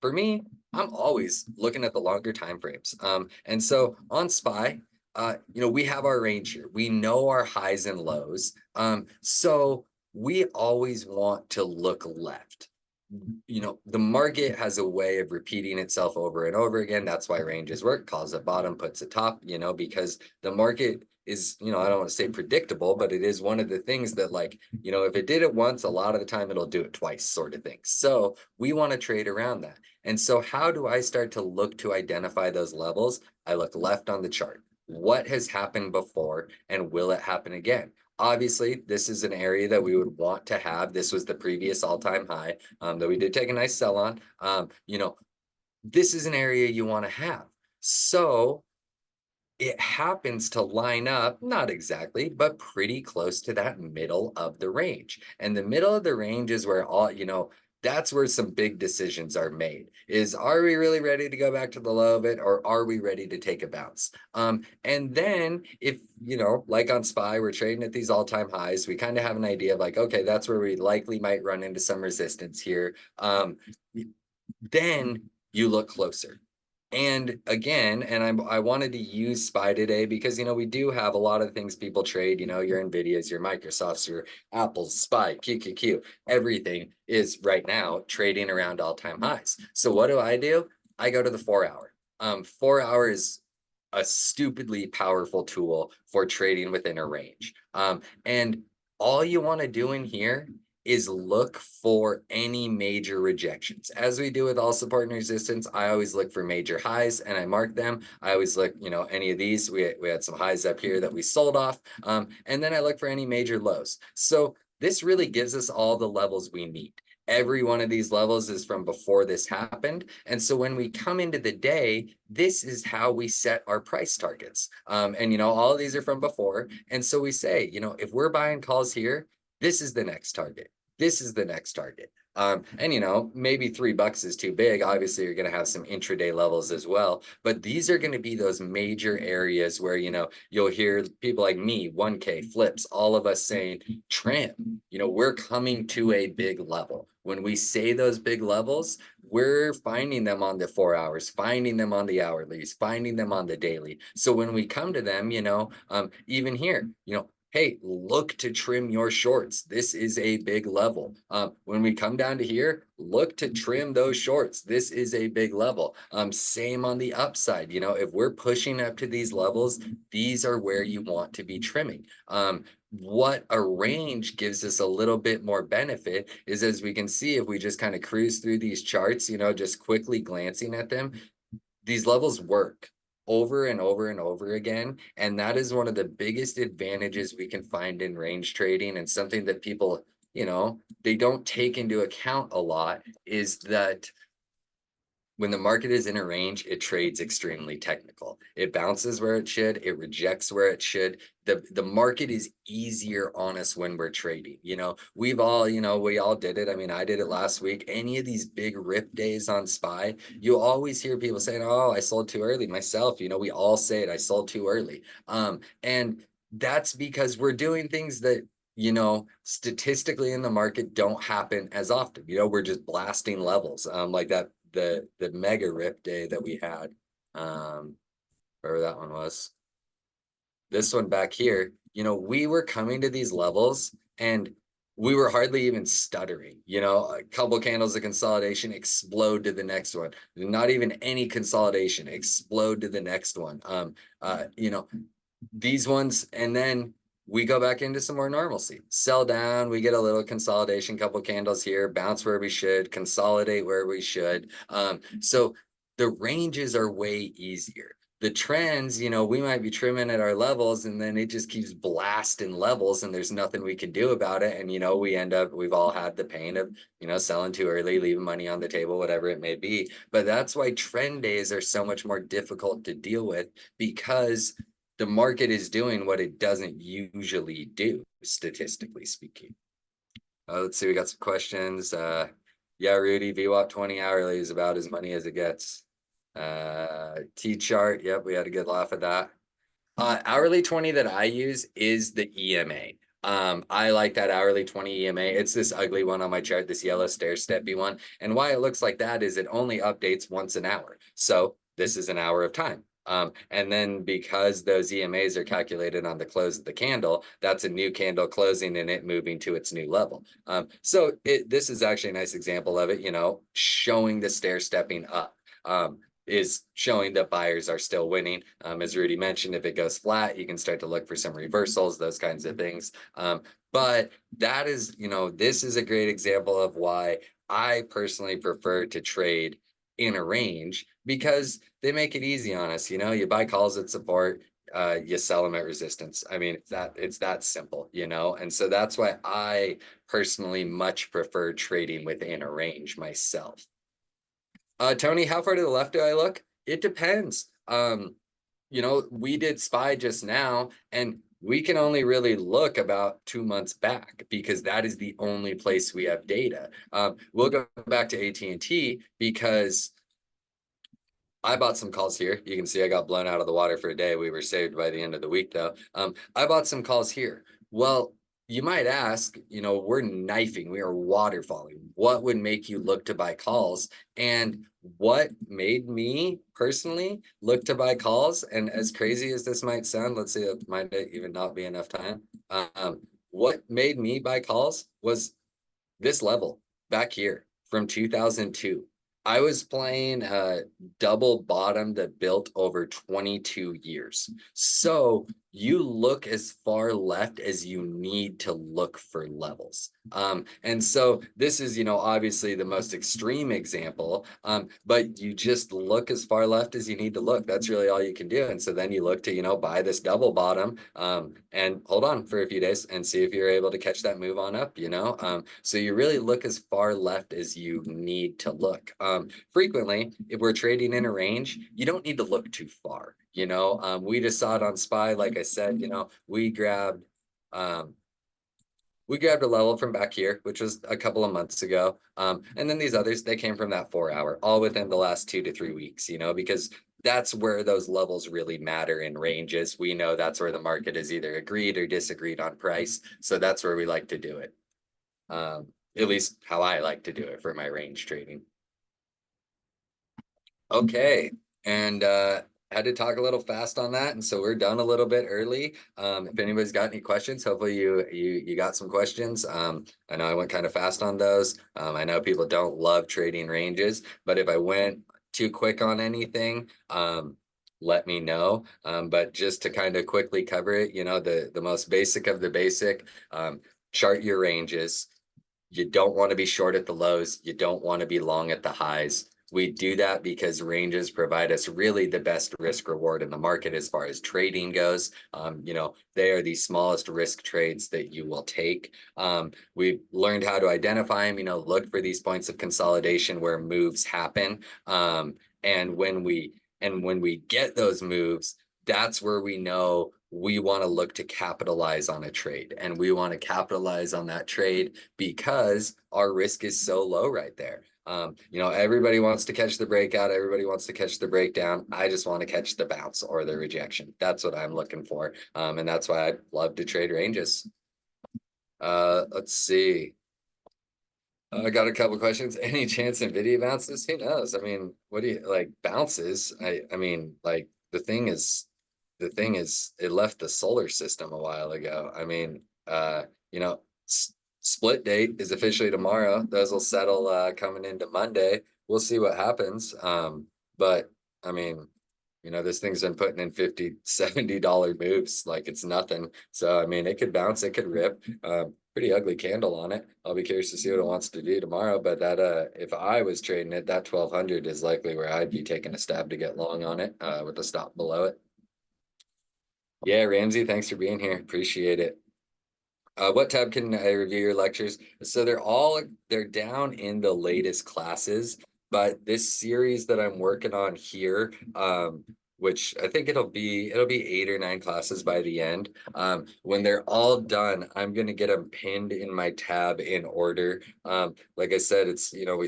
for me, I'm always looking at the longer time frames. And so on SPY, you know, we have our range here. We know our highs and lows. So we always want to look left. You know, the market has a way of repeating itself over and over again. That's why ranges work, calls a bottom, puts a top, you know, because the market is, you know, I don't want to say predictable, but it is one of the things that, like, you know, if it did it once, a lot of the time it'll do it twice, sort of thing. So we want to trade around that. And so how do I start to look to identify those levels? I look left on the chart. What has happened before and will it happen again? Obviously, this is an area that we would want to have. This was the previous all-time high that we did take a nice sell on. You know, this is an area you want to have. So it happens to line up, not exactly, but pretty close to that middle of the range. And the middle of the range is where all, you know, that's where some big decisions are made. Is, are we really ready to go back to the low of it, or are we ready to take a bounce? And then if, you know, like on SPY, we're trading at these all-time highs, we kind of have an idea of like, okay, that's where we likely might run into some resistance here. Then you look closer. And again, I wanted to use SPY today because, you know, we do have a lot of things people trade, you know, your NVIDIAs, your Microsofts, your Apples, SPY, QQQ, everything is right now trading around all-time highs. So what do? I go to the 4 hour. 4 hour is a stupidly powerful tool for trading within a range. And all you want to do in here is look for any major rejections. As we do with all support and resistance, I always look for major highs and I mark them. I always look, you know, any of these, we had some highs up here that we sold off. And then I look for any major lows. So this really gives us all the levels we need. Every one of these levels is from before this happened. And so when we come into the day, this is how we set our price targets. And, you know, all of these are from before. And so we say, you know, if we're buying calls here, this is the next target. This is the next target. And you know, maybe $3 is too big. Obviously, you're going to have some intraday levels as well. But these are going to be those major areas where, you know, you'll hear people like me, 1K, Flips, all of us saying, trim, you know, we're coming to a big level. When we say those big levels, we're finding them on the 4 hours, finding them on the hourlies, finding them on the daily. So when we come to them, you know, even here, you know, hey, look to trim your shorts. This is a big level. When we come down to here, look to trim those shorts. This is a big level. Same on the upside. You know, if we're pushing up to these levels, these are where you want to be trimming. What a range gives us a little bit more benefit is, as we can see, if we just kind of cruise through these charts, you know, just quickly glancing at them, these levels work. over and over and over again. And that is one of the biggest advantages we can find in range trading, and something that people, they don't take into account a lot, is that when the market is in a range, it trades extremely technical. It bounces where it should, it rejects where it should. The market is easier on us when we're trading. We've all, we all did it. I mean, I did it last week. Any of these big rip days on SPY, you always hear people saying, "Oh, I sold too early." Myself, we all say it, I sold too early. And that's because we're doing things that statistically in the market don't happen as often. We're just blasting levels, like that the mega rip day that we had, wherever that one was. This one back here, we were coming to these levels and we were hardly even stuttering. A couple candles of consolidation, explode to the next one. Not even any consolidation, explode to the next one. These ones, and then we go back into some more normalcy. Sell down, we get a little consolidation, couple candles here, bounce where we should, consolidate where we should. So the ranges are way easier. The trends, we might be trimming at our levels, and then it just keeps blasting levels, and there's nothing we can do about it. And we've all had the pain of selling too early, leaving money on the table, whatever it may be. But that's why trend days are so much more difficult to deal with, because the market is doing what it doesn't usually do, statistically speaking. Let's see, we got some questions. Yeah, Rudy, VWAP 20 hourly is about as money as it gets. T-chart, yep, we had a good laugh at that. Hourly 20 that I use is the EMA. I like that hourly 20 EMA. It's this ugly one on my chart, this yellow stair-steppy one. And why it looks like that is it only updates once an hour. So this is an hour of time. And then because those EMAs are calculated on the close of the candle, that's a new candle closing and it moving to its new level. So this is actually a nice example of it, showing the stair stepping up. Is showing that buyers are still winning. As Rudy mentioned, if it goes flat, you can start to look for some reversals, those kinds of things. But that is, this is a great example of why I personally prefer to trade in a range, because they make it easy on us. You buy calls at support, you sell them at resistance. I mean, it's that simple, and so that's why I personally much prefer trading within a range myself. Tony, how far to the left do I look? It depends. We did SPY just now, and we can only really look about 2 months back, because that is the only place we have data. We'll go back to AT&T because I bought some calls here. You can see I got blown out of the water for a day. We were saved by the end of the week, though. I bought some calls here. Well, you might ask, we're knifing, we are waterfalling. What would make you look to buy calls? And what made me personally look to buy calls, and as crazy as this might sound, let's see, it might even not be enough time. What made me buy calls was this level back here from 2002. I was playing a double bottom that built over 22 years. So you look as far left as you need to look for levels. And so this is, obviously the most extreme example, but you just look as far left as you need to look. That's really all you can do. And so then you look to, buy this double bottom, and hold on for a few days and see if you're able to catch that move on up, so you really look as far left as you need to look. Frequently, if we're trading in a range, you don't need to look too far. We just saw it on SPY. Like I said, we grabbed a level from back here, which was a couple of months ago. And then these others, they came from that 4 hour, all within the last 2 to 3 weeks, because that's where those levels really matter in ranges. We know that's where the market is either agreed or disagreed on price. So that's where we like to do it. At least how I like to do it for my range trading. Okay, and had to talk a little fast on that, and so we're done a little bit early. If anybody's got any questions, hopefully you got some questions. I know I went kind of fast on those. I know people don't love trading ranges, but if I went too quick on anything, let me know. But just to kind of quickly cover it, the most basic of the basic, chart your ranges. You don't want to be short at the lows. You don't want to be long at the highs. We do that because ranges provide us really the best risk reward in the market as far as trading goes. You know, they are the smallest risk trades that you will take. We've learned how to identify them, you know, look for these points of consolidation where moves happen. And when we get those moves, that's where we know we want to look to capitalize on a trade. And we want to capitalize on that trade because our risk is so low right there. You know, everybody wants to catch the breakout, everybody wants to catch the breakdown. I just want to catch the bounce or the rejection. That's what I'm looking for. And that's why I love to trade ranges. Let's see. I got a couple questions. Any chance Nvidia bounces? Who knows? I mean, what do you like bounces? I mean, like the thing is it left the solar system a while ago. I mean, you know, split date is officially tomorrow. Those will settle coming into Monday. We'll see what happens. But I mean, you know, this thing's been putting in $50, $70 moves like it's nothing. So I mean, it could bounce, it could rip. Pretty ugly candle on it. I'll be curious to see what it wants to do tomorrow. But that if I was trading it, that 1200 is likely where I'd be taking a stab to get long on it with the stop below it. Yeah, Ramsey, thanks for being here. Appreciate it. What tab can I review your lectures? So they're down in the latest classes, but this series that I'm working on here, which I think it'll be 8 or 9 classes by the end. When they're all done, I'm gonna get them pinned in my tab in order. Like I said, it's, you know, I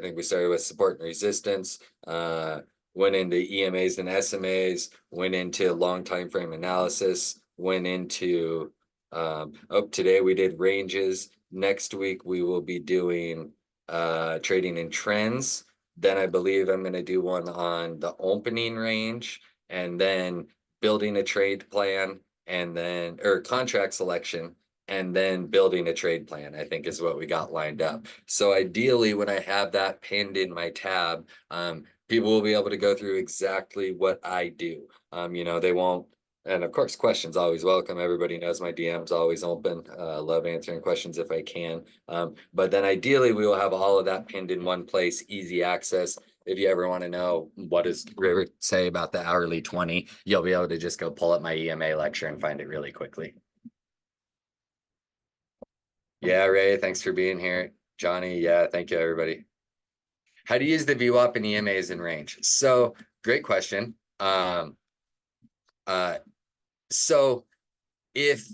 think we started with support and resistance, went into EMAs and SMAs, went into long time frame analysis, went into today we did ranges. Next week we will be doing trading in trends. Then I believe I'm going to do one on the opening range and then building a trade plan and then or contract selection and then building a trade plan, I think is what we got lined up. So ideally, when I have that pinned in my tab, people will be able to go through exactly what I do. You know, they won't. And of course, questions always welcome. Everybody knows my DM's always open. Love answering questions if I can. But then ideally, we will have all of that pinned in one place, easy access. If you ever want to know what does River say about the hourly 20, you'll be able to just go pull up my EMA lecture and find it really quickly. Yeah, Ray, thanks for being here. Johnny, yeah, thank you, everybody. How do you use the VWAP and EMAs in range? So great question. So if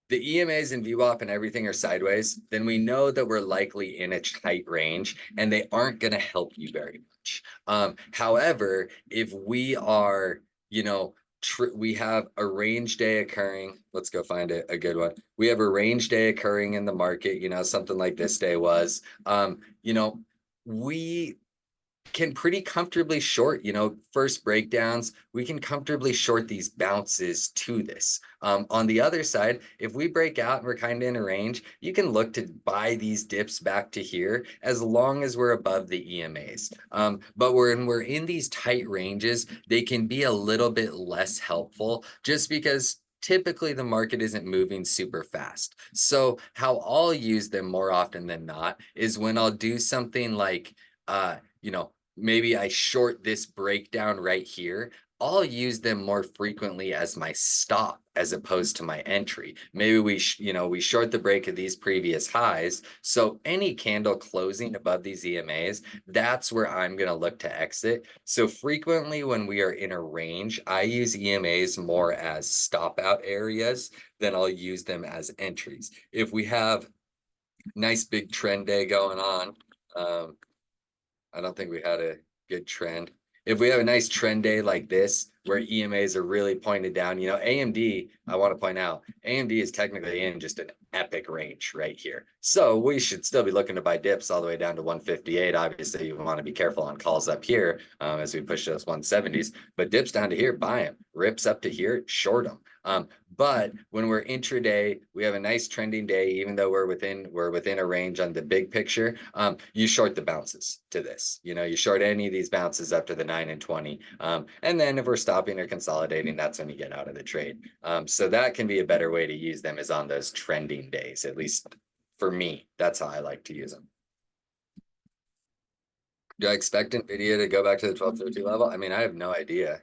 the EMAs and VWAP and everything are sideways, then we know that we're likely in a tight range and they aren't going to help you very much. However, if we are, you know, we have a range day occurring. Let's go find a good one. We have a range day occurring in the market, you know, something like this day was. You know, we can pretty comfortably short, you know, first breakdowns, we can comfortably short these bounces to this. On the other side, if we break out and we're kind of in a range, you can look to buy these dips back to here as long as we're above the EMAs. But when we're in these tight ranges, they can be a little bit less helpful just because typically the market isn't moving super fast. So how I'll use them more often than not is when I'll do something like, you know, maybe I short this breakdown right here, I'll use them more frequently as my stop as opposed to my entry. Maybe we short the break of these previous highs. So any candle closing above these EMAs, that's where I'm going to look to exit. So frequently when we are in a range, I use EMAs more as stop out areas than I'll use them as entries. If we have nice big trend day going on, I don't think we had a good trend. If we have a nice trend day like this, where EMAs are really pointed down, you know, AMD, I want to point out, AMD is technically in just an epic range right here. So we should still be looking to buy dips all the way down to 158. Obviously, you want to be careful on calls up here as we push those 170s, but dips down to here, buy them. Rips up to here, short them. But when we're intraday, we have a nice trending day, even though we're within a range on the big picture. You short the bounces to this. You know, you short any of these bounces up to the 9 and 20. And then if we're stopping or consolidating, that's when you get out of the trade. So that can be a better way to use them is on those trending days. At least for me, that's how I like to use them. Do I expect Nvidia to go back to the 1250 level? I mean, I have no idea.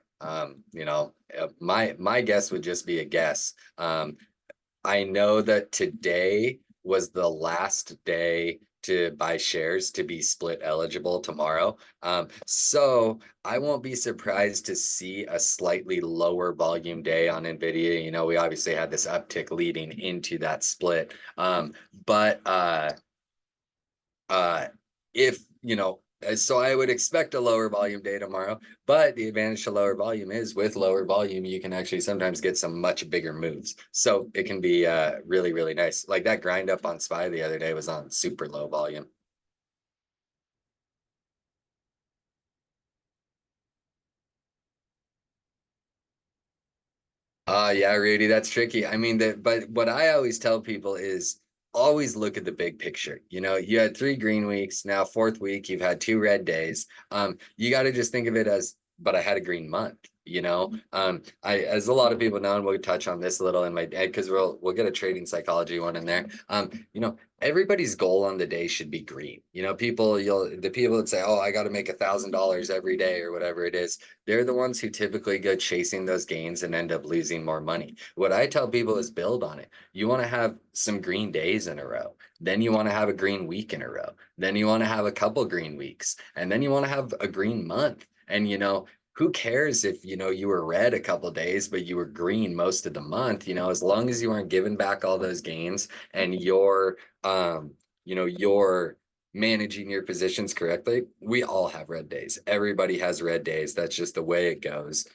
My guess would just be a guess. I know that today was the last day to buy shares to be split eligible tomorrow. So I won't be surprised to see a slightly lower volume day on Nvidia. We obviously had this uptick leading into that split. But uh, if, so I would expect a lower volume day tomorrow, but the advantage to lower volume is with lower volume, you can actually sometimes get some much bigger moves. So it can be really, really nice. Like that grind up on SPY the other day was on super low volume. Yeah, Rudy, that's tricky. I mean, but what I always tell people is always look at the big picture. You had 3 green weeks, now fourth week, you've had 2 red days. You got to just think of it as, but I had a green month. As a lot of people know, and we'll touch on this a little in my day because we'll get a trading psychology one in there. Everybody's goal on the day should be green. The people that say, "Oh, I got to make $1,000 every day" or whatever it is, they're the ones who typically go chasing those gains and end up losing more money. What I tell people is build on it. You want to have some green days in a row. Then you want to have a green week in a row. Then you want to have a couple green weeks. And then you want to have a green month. And who cares if you were red a couple days, but you were green most of the month, as long as you aren't giving back all those gains and you're managing your positions correctly. We all have red days. Everybody has red days. That's just the way it goes.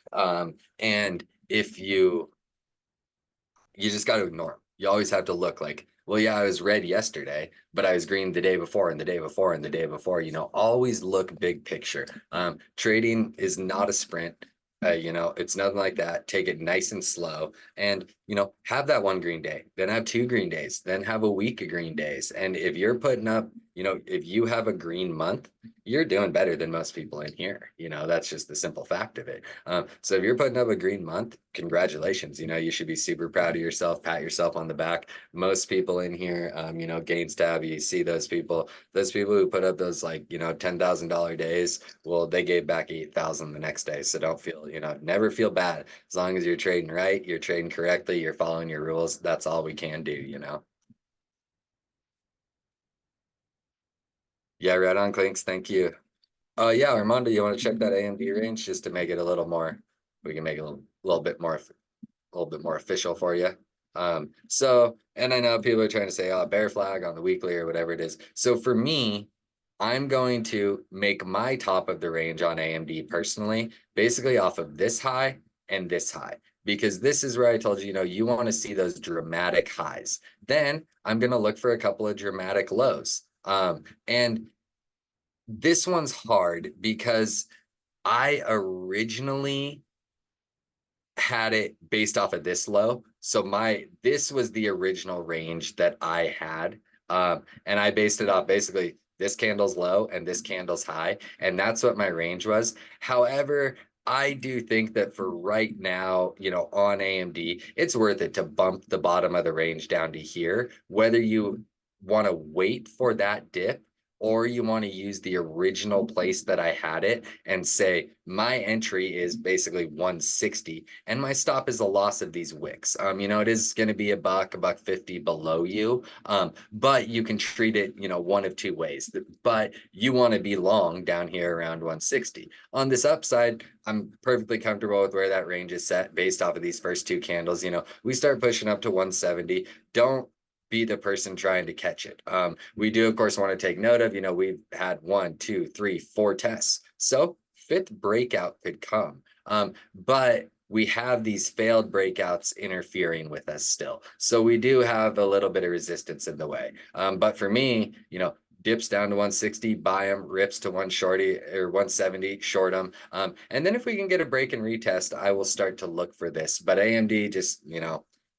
And if you just got to ignore them. You always have to look like, well, yeah, I was red yesterday, but I was green the day before and the day before and the day before. Always look big picture. Trading is not a sprint. It's nothing like that. Take it nice and slow and, have that 1 green day, then have 2 green days, then have a week of green days. And if you're putting up, if you have a green month, you're doing better than most people in here. That's just the simple fact of it. So if you're putting up a green month, congratulations. You should be super proud of yourself, pat yourself on the back. Most people in here, gains tab, you see those people who put up those like, $10,000 days, well, they gave back 8,000 the next day. So don't feel, never feel bad. As long as you're trading right, you're trading correctly, you're following your rules. That's all we can do. Yeah, right on, Clinks. Thank you. Yeah, Armando, you want to check that AMD range just to make it a little more, we can make it a little bit more official for you. And I know people are trying to say, oh, bear flag on the weekly or whatever it is. So for me, I'm going to make my top of the range on AMD personally, basically off of this high and this high, because this is where I told you, you want to see those dramatic highs. Then I'm going to look for a couple of dramatic lows. And this one's hard because I originally had it based off of this low. So this was the original range that I had. And I based it off basically this candle's low and this candle's high. And that's what my range was. However, I do think that for right now, on AMD, it's worth it to bump the bottom of the range down to here, whether you want to wait for that dip or you want to use the original place that I had it and say my entry is basically 160 and my stop is a loss of these wicks. It is going to be a buck 50 below you. But you can treat it, one of two ways. But you want to be long down here around 160. On this upside, I'm perfectly comfortable with where that range is set based off of these first 2 candles. We start pushing up to 170. Don't be the person trying to catch it. We do, of course, want to take note of, we've had 1, 2, 3, 4 tests. So fifth breakout could come. But we have these failed breakouts interfering with us still. So we do have a little bit of resistance in the way. But for me, dips down to 160, buy them, rips to 140 or 170, short them. And then if we can get a break and retest, I will start to look for this. But AMD just,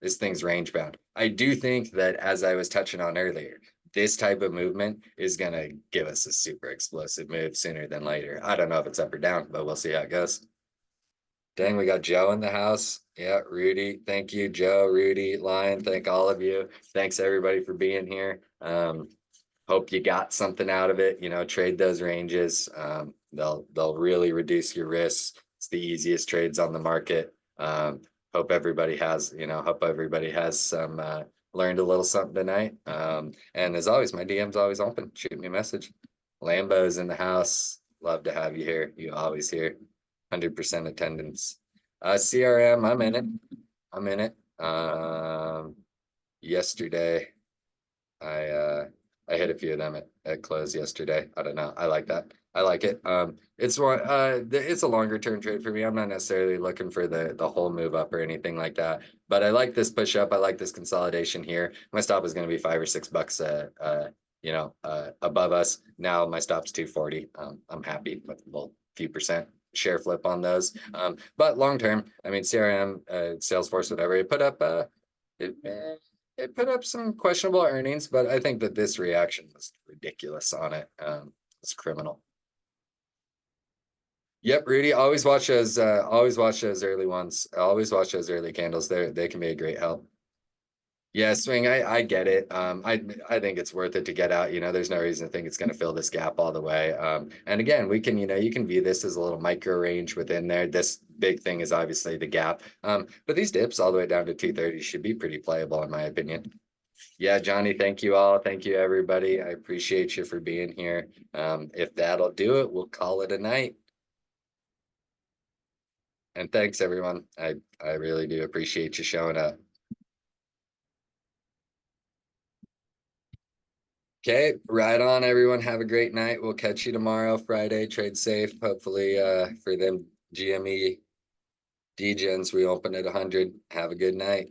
this thing's range bound. I do think that, as I was touching on earlier, this type of movement is going to give us a super explosive move sooner than later. I don't know if it's up or down, but we'll see how it goes. Dang, we got Joe in the house. Yeah, Rudy. Thank you, Joe, Rudy, Lion. Thank all of you. Thanks everybody for being here. hope you got something out of it, trade those ranges. They'll really reduce your risks. It's the easiest trades on the market. Hope everybody has some learned a little something tonight. And as always, my DM's always open. Shoot me a message. Lambo's in the house. Love to have you here. You always here. 100% attendance. CRM, I'm in it. I'm in it. Yesterday, I hit a few of them at close yesterday. I don't know. I like that. I like it. It's a longer term trade for me. I'm not necessarily looking for the whole move up or anything like that. But I like this push up. I like this consolidation here. My stop is going to be $5 or $6 above us. Now my stop's 240. I'm happy with a few percent share flip on those. But long term, I mean, CRM, Salesforce, whatever, it put up some questionable earnings, but I think that this reaction was ridiculous on it. It's criminal. Yep, Rudy, always watch those early ones. Always watch those early candles. They can be a great help. Yeah, swing, I get it. I think it's worth it to get out. There's no reason to think it's going to fill this gap all the way. And again, we can, you can view this as a little micro range within there. This big thing is obviously the gap. But these dips all the way down to 230 should be pretty playable in my opinion. Yeah, Johnny, thank you all. Thank you, everybody. I appreciate you for being here. If that'll do it, we'll call it a night. And thanks, everyone. I really do appreciate you showing up. Okay, right on, everyone. Have a great night. We'll catch you tomorrow, Friday. Trade safe. Hopefully, for them GME DGens, we open at 100. Have a good night.